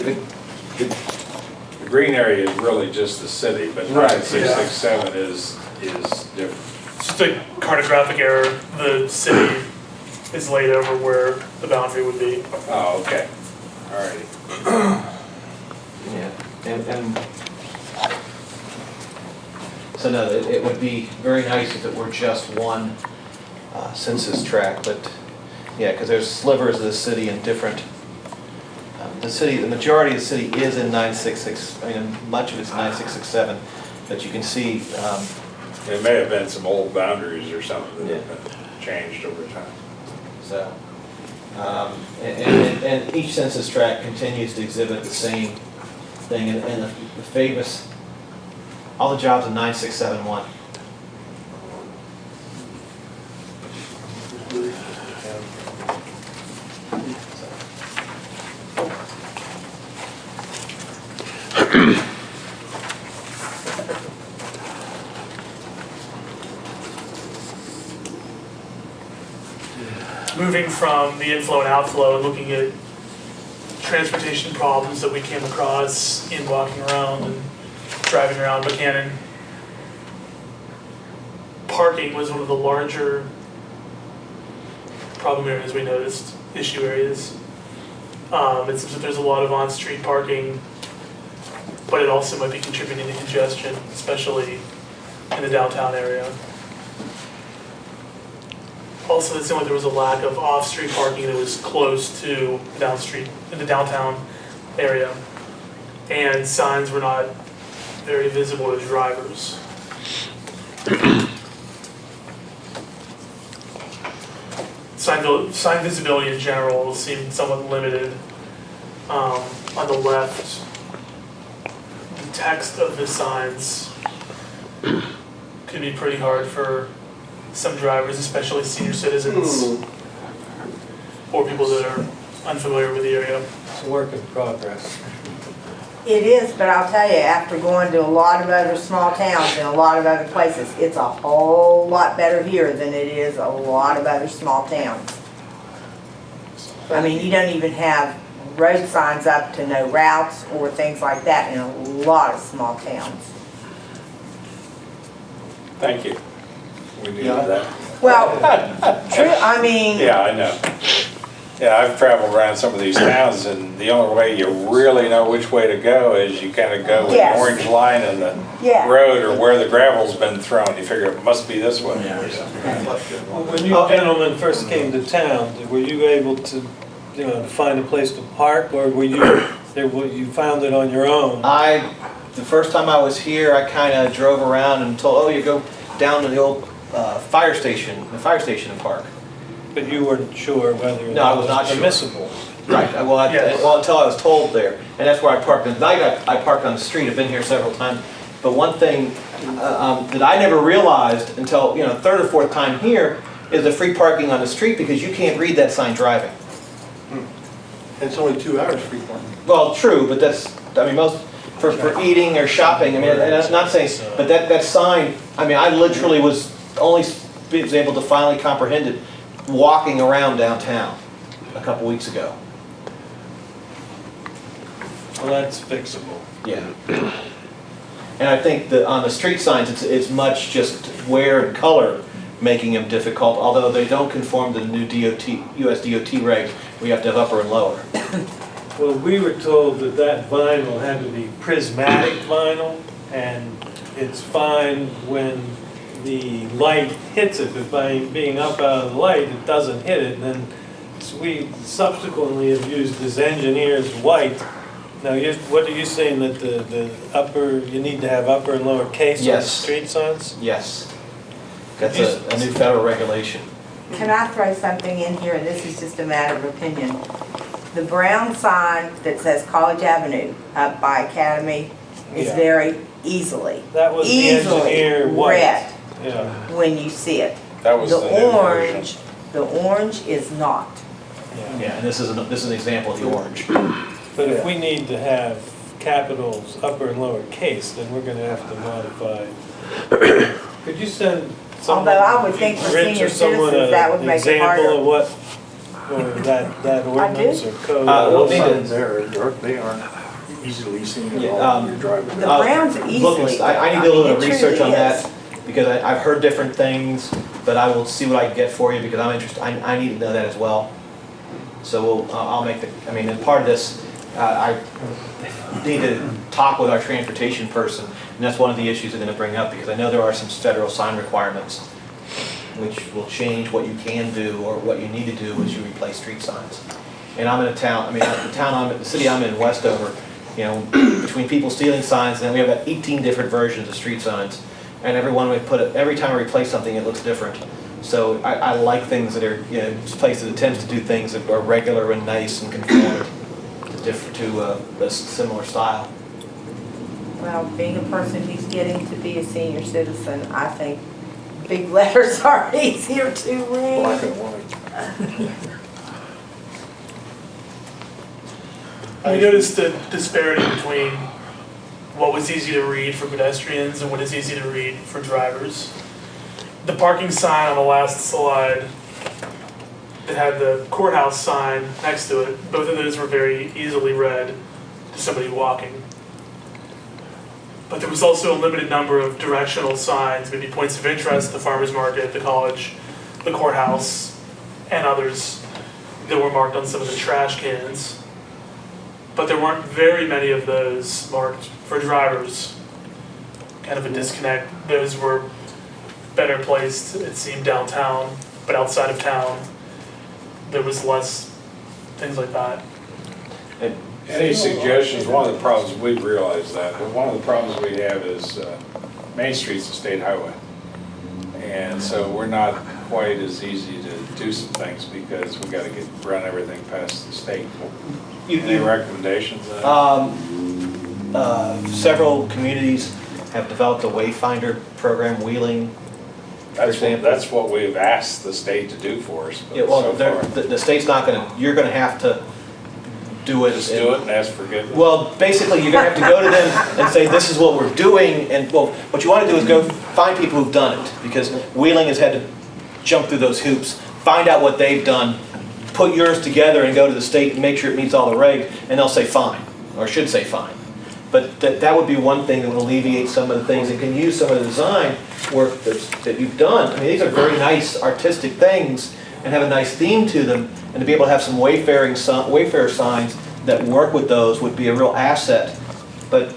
The green area is really just the city, but Right, 9667 is different. It's just a cartographic error. The city is laid over where the boundary would be. Oh, okay. All righty. yeah, and so no, it would be very nice if it were just one census tract, but yeah, because there's slivers of the city in different. The majority of the city is in 966. I mean, much of it's 9667, but you can see. There may have been some old boundaries or something that have been changed over time. So, and each census tract continues to exhibit the same thing, and the famous, all the jobs in 9671. Moving from the inflow and outflow and looking at transportation problems that we came across in walking around and driving around Buckhannon. Parking was one of the larger problem areas we noticed, issue areas. It seems that there's a lot of on-street parking, but it also might be contributing to congestion, especially in the downtown area. Also, it seemed like there was a lack of off-street parking that was close to the downtown area. And signs were not very visible to drivers. Sign visibility in general seemed somewhat limited. On the left, the text of the signs could be pretty hard for some drivers, especially senior citizens or people that are unfamiliar with the area. It's a work in progress. It is, but I'll tell you, after going to a lot of other small towns and a lot of other places, it's a whole lot better here than it is a lot of other small towns. I mean, you don't even have road signs up to no routes or things like that in a lot of small towns. Thank you. We needed Yeah. that. Well, true, I mean, Yeah, I know. Yeah, I've traveled around some of these towns, and the only way you really know which way to go is you kind of go with Yes. the orange line in the Yeah. road or where the gravel's been thrown. You figure it must be this way or something. Well, when you gentlemen first came to town, were you able to, find a place to park, or were you found it on your own? The first time I was here, I kind of drove around and told, oh, you go down to the old fire station in Park. But you weren't sure whether No, I was not sure. permissible. Right, well, until I was told there, and that's where I parked. And I parked on the street, I've been here several times. But one thing that I never realized until, third or fourth time here, is the free parking on the street, because you can't read that sign driving. It's only 2 hours free parking. Well, true, but most, for eating or shopping, and I'm not saying, but that sign, I literally was able to finally comprehend it walking around downtown a couple weeks ago. Well, that's fixable. Yeah. And I think that on the street signs, it's much just wear and color making them difficult, although they don't conform to the new US DOT regs. We have to have upper and lower. Well, we were told that vinyl had to be prismatic vinyl, and it's fine when the light hits it, but by being up out of the light, it doesn't hit it. And then we subsequently have used this engineer's white. Now, what are you saying, that the upper, you need to have upper and lower case on the Yes. street signs? Yes. That's a new federal regulation. Can I throw something in here, and this is just a matter of opinion? The brown sign that says College Avenue up by Academy is Yeah. very easily That was the engineer white. read Yeah. when you see it. That was the new version. The orange is not. Yeah, and this is an example of the orange. But if we need to have capitals upper and lower case, then we're gonna have to modify. Could you send someone? Although I would think for Rich senior or someone citizens, that would an make it example harder. of what, or that ordinance or code? We'll need to- Signs there, they aren't easily seen at Yeah, all. You're driving. The browns are easily. I need to do a little bit of It research truly on that, is. because I've heard different things, but I will see what I can get for you, because I'm interested, I need to know that as well. So I'll make and part of this, I need to talk with our transportation person, and that's one of the issues I'm gonna bring up, because I know there are some federal sign requirements which will change what you can do or what you need to do as you replace street signs. And I'm in a town, the city I'm in, Westover, between people stealing signs, and then we have about 18 different versions of street signs. And every time I replace something, it looks different. So I like things that are, places that attempts to do things that are regular and nice and conform to a similar style. Well, being a person who's getting to be a senior citizen, I think big letters are easier to read. Black and white. I noticed the disparity between what was easy to read for pedestrians and what is easy to read for drivers. The parking sign on the last slide that had the courthouse sign next to it, both of those were very easily read to somebody walking. But there was also a limited number of directional signs, maybe points of interest, the farmer's market, the college, the courthouse, and others that were marked on some of the trash cans. But there weren't very many of those marked for drivers. Kind of a disconnect. Those were better placed, it seemed, downtown, but outside of town, there was less things like that. Any suggestions? One of the problems, we've realized that, but one of the problems we have is Main Street's a state highway. And so we're not quite as easy to do some things because we got to run everything past the state. Any recommendations? Several communities have developed a wayfinder program, Wheeling. That's what we've asked the state to do for us. But Yeah, well, so far, the state's not you're gonna have to do it. just do it and ask forgiveness. Well, basically, you're gonna have to go to them and say, this is what we're doing, and, well, what you wanna do is go find people who've done it, because Wheeling has had to jump through those hoops, find out what they've done, put yours together and go to the state and make sure it meets all the regs, and they'll say fine, or should say fine. But that would be one thing that would alleviate some of the things, and can use some of the design work that you've done. These are very nice artistic things and have a nice theme to them, and to be able to have some wayfarer signs that work with those would be a real asset. But,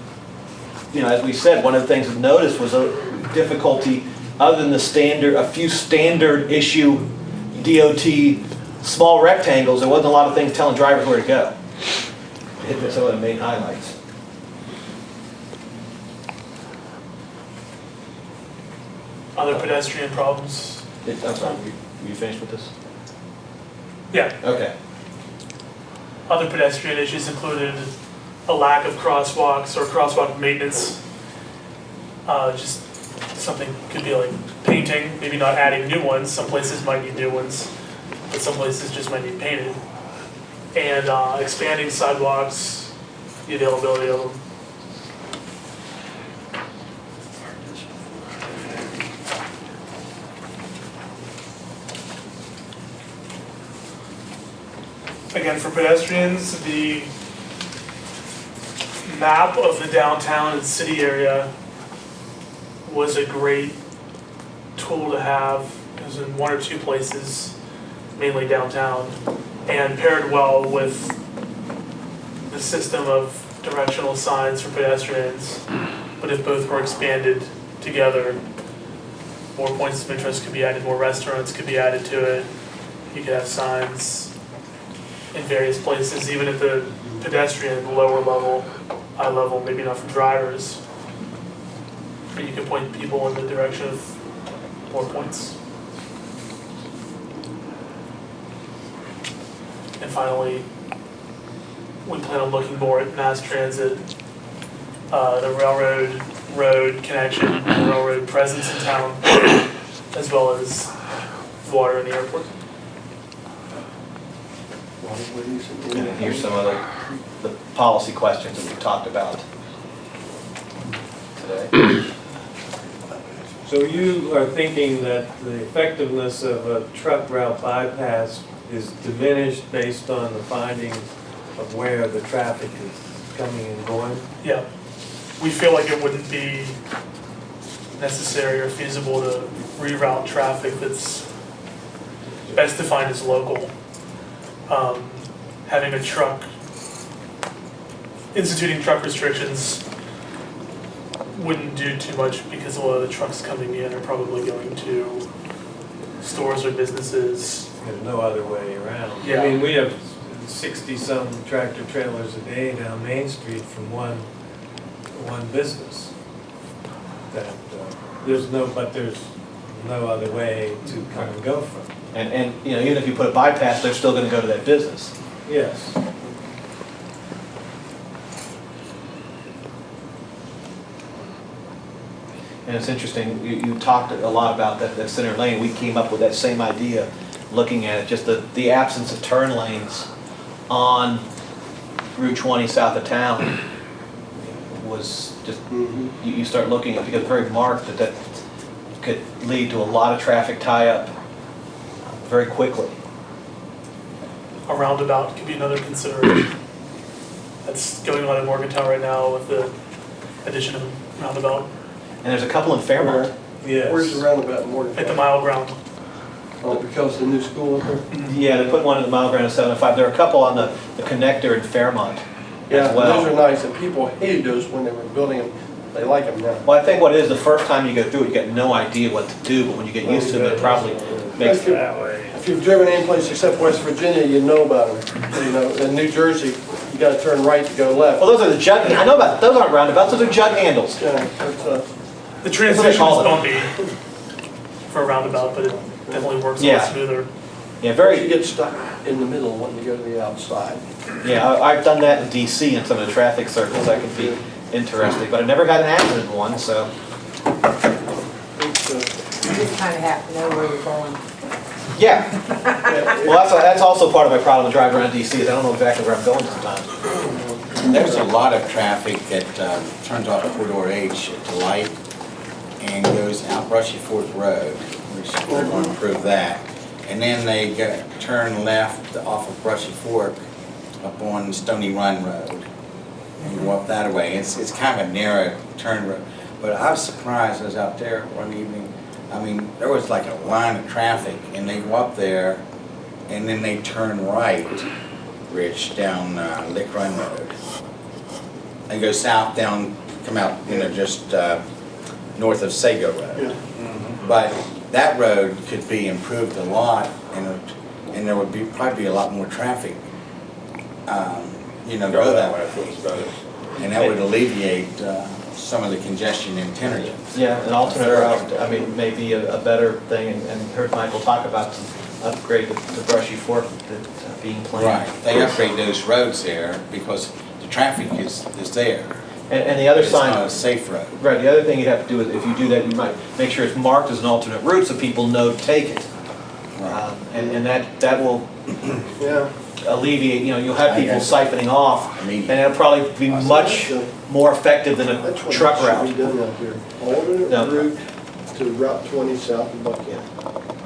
as we said, one of the things we've noticed was a difficulty, other than a few standard issue DOT small rectangles, there wasn't a lot of things telling drivers where to go. Hit some of the main highlights. Other pedestrian problems? I'm sorry, you finished with this? Yeah. Okay. Other pedestrian issues included a lack of crosswalks or crosswalk maintenance. Just something could be like painting, maybe not adding new ones. Some places might need new ones, but some places just might need painted. And expanding sidewalks, the availability of them. Again, for pedestrians, the map of the downtown and city area was a great tool to have. It was in one or two places, mainly downtown, and paired well with the system of directional signs for pedestrians. But if both were expanded together, more points of interest could be added, more restaurants could be added to it. You could have signs in various places, even at the pedestrian lower level, eye level, maybe not for drivers. But you can point people in the direction of more points. And finally, we plan on looking more at mass transit, the railroad road connection, the railroad presence in town, as well as water in the airport. And here's some of the policy questions that we've talked about today. So you are thinking that the effectiveness of a truck route bypass is diminished based on the findings of where the traffic is coming and going? Yeah, we feel like it wouldn't be necessary or feasible to reroute traffic that's best defined as local. Having a truck, instituting truck restrictions wouldn't do too much because a lot of the trucks coming in are probably going to stores or businesses. There's no other way around. Yeah. I mean, we have 60-some tractor trailers a day down Main Street from one business. That there's no other way to come and go from. And you know, even if you put a bypass, they're still going to go to that business. Yes. And it's interesting, you talked a lot about that center lane. We came up with that same idea, looking at it, just the absence of turn lanes on Route 20 south of town was just, you start looking at it, because it's very marked that could lead to a lot of traffic tie-up very quickly. A roundabout could be another consideration. That's going on in Morgantown right now with the addition of a roundabout And there's a couple in Fairmont. Yes. Where's the roundabout in Morgantown? at the mile ground. Oh, because of the new school up there? Yeah, they put one in the mile ground at 705. There are a couple on the connector in Fairmont Yeah, as well. those are nice, and people hated those when they were building them. They like them now. Well, I think what it is, the first time you go through it, you get no idea what to do, but when you get used to them, it probably makes If you- That way. If you've driven any place except West Virginia, you know about them. You know, in New Jersey, you gotta turn right to go left. Well, those are the jug, I know about, those aren't roundabouts, those are jug handles. Yeah, it's, The transition is call it. bumpy for a roundabout, but it definitely works a Yeah. lot smoother. Yeah, you very, get stuck in the middle when you go to the outside. yeah, I've done that in DC in some of the traffic circles, that can be interesting, but I never had an accident in one, so. It's, You just kind of have to know where you're going. Yeah, yeah, well, that's also part of my problem with driving around DC, is I don't know exactly where I'm going sometimes. There's a lot of traffic that turns off Corridor H at the light and goes out Brushy Fork Road, which we're going to improve that. And then they turn left off of Brushy Fork up on Stony Run Road and go up that way. It's kind of a narrow turn road. But I was surprised, I was out there one evening, I mean, there was like a line of traffic and they go up there and then they turn right, Rich, down Lick Run Road. And go south down, come out, you know, just north of Sago Road. But that road could be improved a lot, and there would be probably be a lot more traffic, you know, go that way. And that would alleviate some of the congestion in Tennerton. Yeah, an alternate route, I mean, may be a better thing, and heard Michael talk about some upgrade to Brushy Fork that's being planned. Right, they upgrade those roads there because the traffic is there. And the other It's not sign, a safe road. right, the other thing you'd have to do is, if you do that, you might make sure it's marked as an alternate route so people know to take it. And that will Yeah. alleviate, you'll have people siphoning off, and Immediately. it'll probably be much more effective than a That's what truck should route. be done out there. Alternate No. route to Route 20 south of Buckhannon.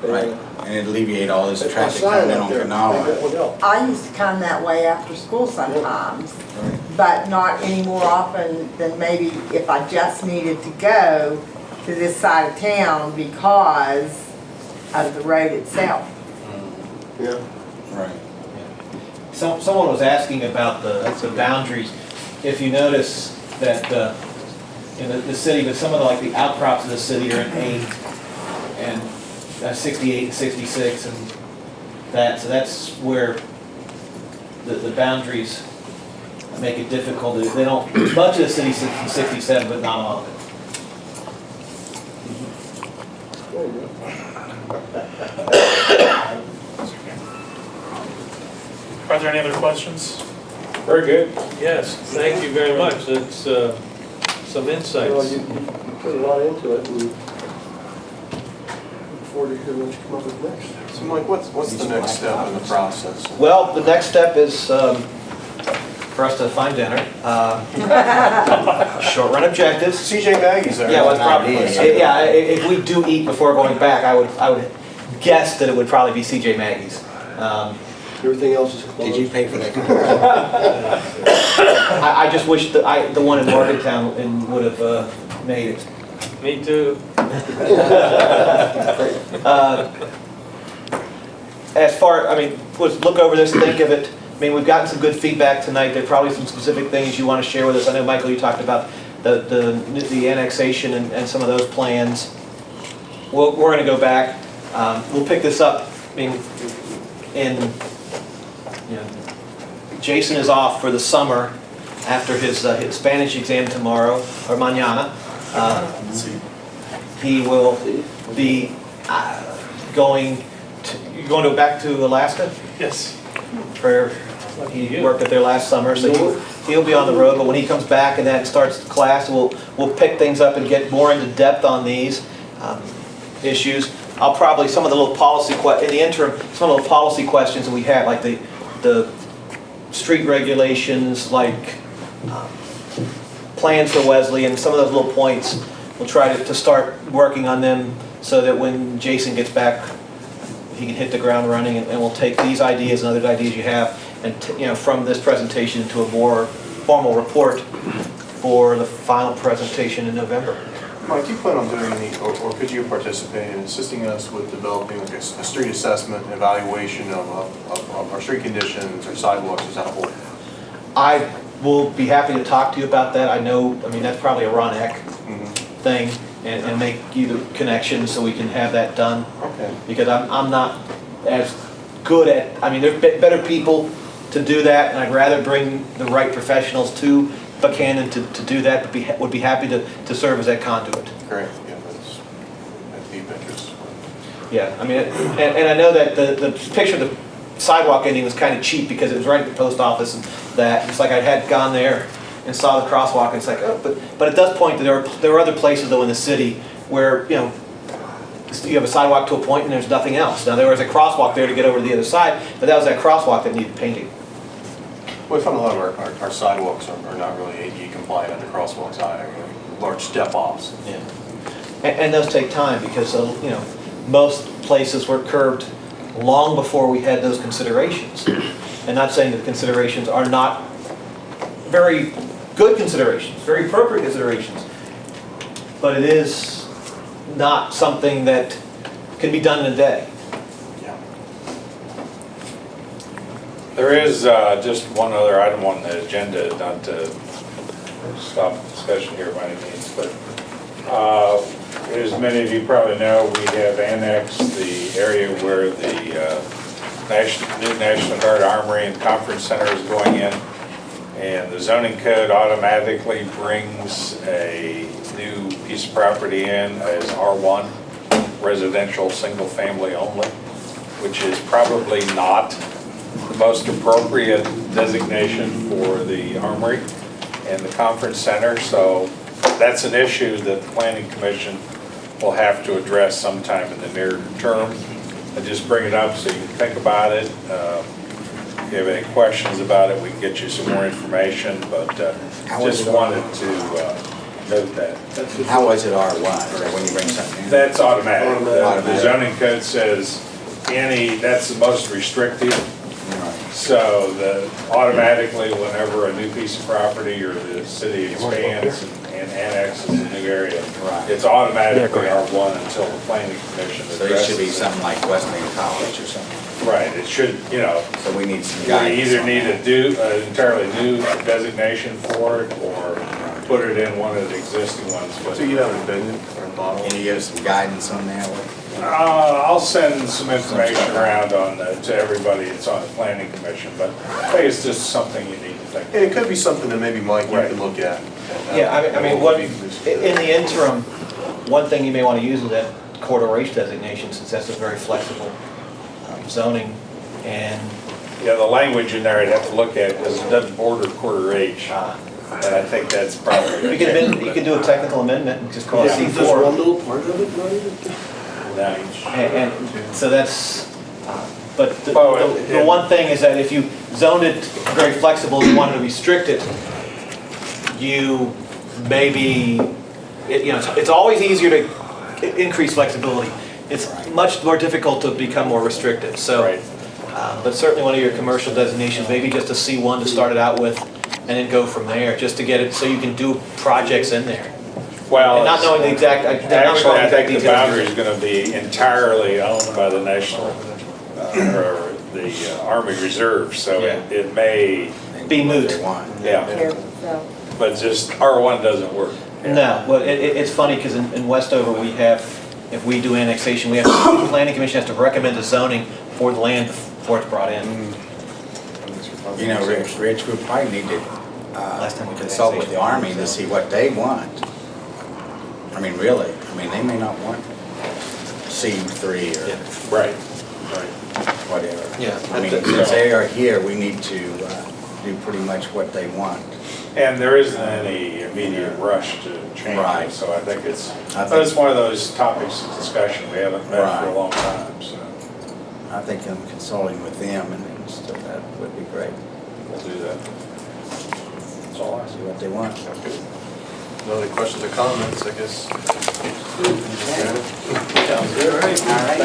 Right, and it alleviate all this There's a traffic sign coming in up on there. Canal. Maybe that would help. I used to come that way after school sometimes, but not any more often than maybe if I just needed to go to this side of town because of the road itself. Yeah. Right. Someone was asking about the boundaries. If you notice that in the city, but some of the outcrops of the city are in 8 and 68 and 66 and that, so that's where the boundaries make it difficult. They don't, much of the city's in 67, but not all of it. There you go. Are there any other questions? Very good. Yes, thank you very much. That's some Well, insights. you put a lot into it, and look forward to hearing what you come up with next. So Mike, what's the next step in the process? Well, the next step is for us to find dinner. Short run objectives. CJ Maggie's there. Yeah, well, an probably, idea. yeah, if we do eat before going back, I would guess that it would probably be CJ Maggie's. Everything else is closed. Did you pay for that? I just wish that the one in Morgantown would have made it. Me too. As far, let's look over this, think of it. We've gotten some good feedback tonight. There are probably some specific things you want to share with us. I know, Michael, you talked about the annexation and some of those plans. We're going to go back. We'll pick this up Jason is off for the summer after his Spanish exam tomorrow, or mañana. He will be you're going back to Alaska? Yes. He worked up there last summer, so he'll be on the road, but when he comes back and that starts class, we'll pick things up and get more into depth on these issues. I'll probably, some of the little policy, in the interim, some of the policy questions that we have, like the street regulations, like plans for Wesley, and some of those little points, we'll try to start working on them so that when Jason gets back, he can hit the ground running, and we'll take these ideas and other ideas you have, and from this presentation into a more formal report for the final presentation in November. Mike, do you plan on doing any, or could you participate in assisting us with developing like a street assessment and evaluation of our street conditions or sidewalks as a whole? I will be happy to talk to you about that. I know, that's probably a Ron Eck thing, and make you the connections so we can have that done. Okay. Because I'm not as good at, there's better people to do that, and I'd rather bring the right professionals to Buckhannon to do that, but would be happy to serve as that conduit. Great, yeah, that's deep interest. Yeah, and I know that the picture of the sidewalk ending was kind of cheap because it was right at the post office, and that, it's like I had gone there and saw the crosswalk, and it's like, oh, but it does point to there are other places though in the city where, you have a sidewalk to a point and there's nothing else. Now, there was a crosswalk there to get over to the other side, but that was that crosswalk that needed painting. We found a lot of our sidewalks are not really ADA compliant at the crosswalks either, large step-offs. Yeah. And those take time because, most places were curbed long before we had those considerations. And not saying that the considerations are not very good considerations, very appropriate considerations, but it is not something that can be done in a day. There is just one other item on the agenda, not to stop the discussion here by any means, but as many of you probably know, we have annexed the area where the new National Guard Armory and Conference Center is going in. And the zoning code automatically brings a new piece of property in as R1, residential, single family only, which is probably not the most appropriate designation for the armory and the conference center. So that's an issue that the planning commission will have to address sometime in the near term. I just bring it up so you can think about it. If you have any questions about it, we can get you some more information, but just wanted to note that. How is it R1? Is that when you bring something in? That's automatic. The Automatic. zoning code says that's the most restrictive. So automatically, whenever a new piece of property or the city expands and annexes a new area, it's automatically R1 until the planning commission addresses it. So it should be something like Wesleyan College or something. Right, it should, So we need some we guidance. either on need that. to do an entirely new designation for it or put it in one of the existing ones. But So you haven't been or bottle? Can you give us some guidance on that? I'll send some information around to everybody that's on the planning commission, but I think it's just something you need to think And it could be something that maybe, Mike, you Right. can look at. Yeah, I mean, in the interim, one thing you may want to use is that corridor H designation, since that's a very flexible zoning, and Yeah, the language in there I'd have to look at because it doesn't border quarter H. And I think that's probably. you could do a technical amendment and just call it Yeah. Just C4. one little part of it, not even? And so that's, but the Well, one thing is that if you zoned it very flexible, you wanted to restrict it, you maybe, it's always easier to increase flexibility. It's much more difficult to become more restrictive, so. Right. But certainly one of your commercial designations, maybe just a C1 to start it out with, and then go from there, just to get it, so you can do projects in there. Well, And not knowing the exact, actually, I think the boundary is going to be entirely owned by the National, or the Army Reserve, so Yeah. it may, Be moot. They want. yeah, So, but just R1 doesn't work. No, well, it's funny, because in Westover, we have, if we do annexation, we have, the planning commission has to recommend the zoning for the land before it's brought in. You know, Rich, we probably need to Last time we did consult with annexation. the Army to see what they want. I mean, really, they may not want C3 or Right. whatever. Yeah. I mean, since they are here, we need to do pretty much what they want. And there isn't any immediate rush to change Right. it, so I think it's think- one of those topics of discussion. We haven't met for a Right. long time, so I think I'm consulting with them, and so that would be great. we'll do that. That's all I See what they want. No other questions or comments, I guess. Sounds good. All right.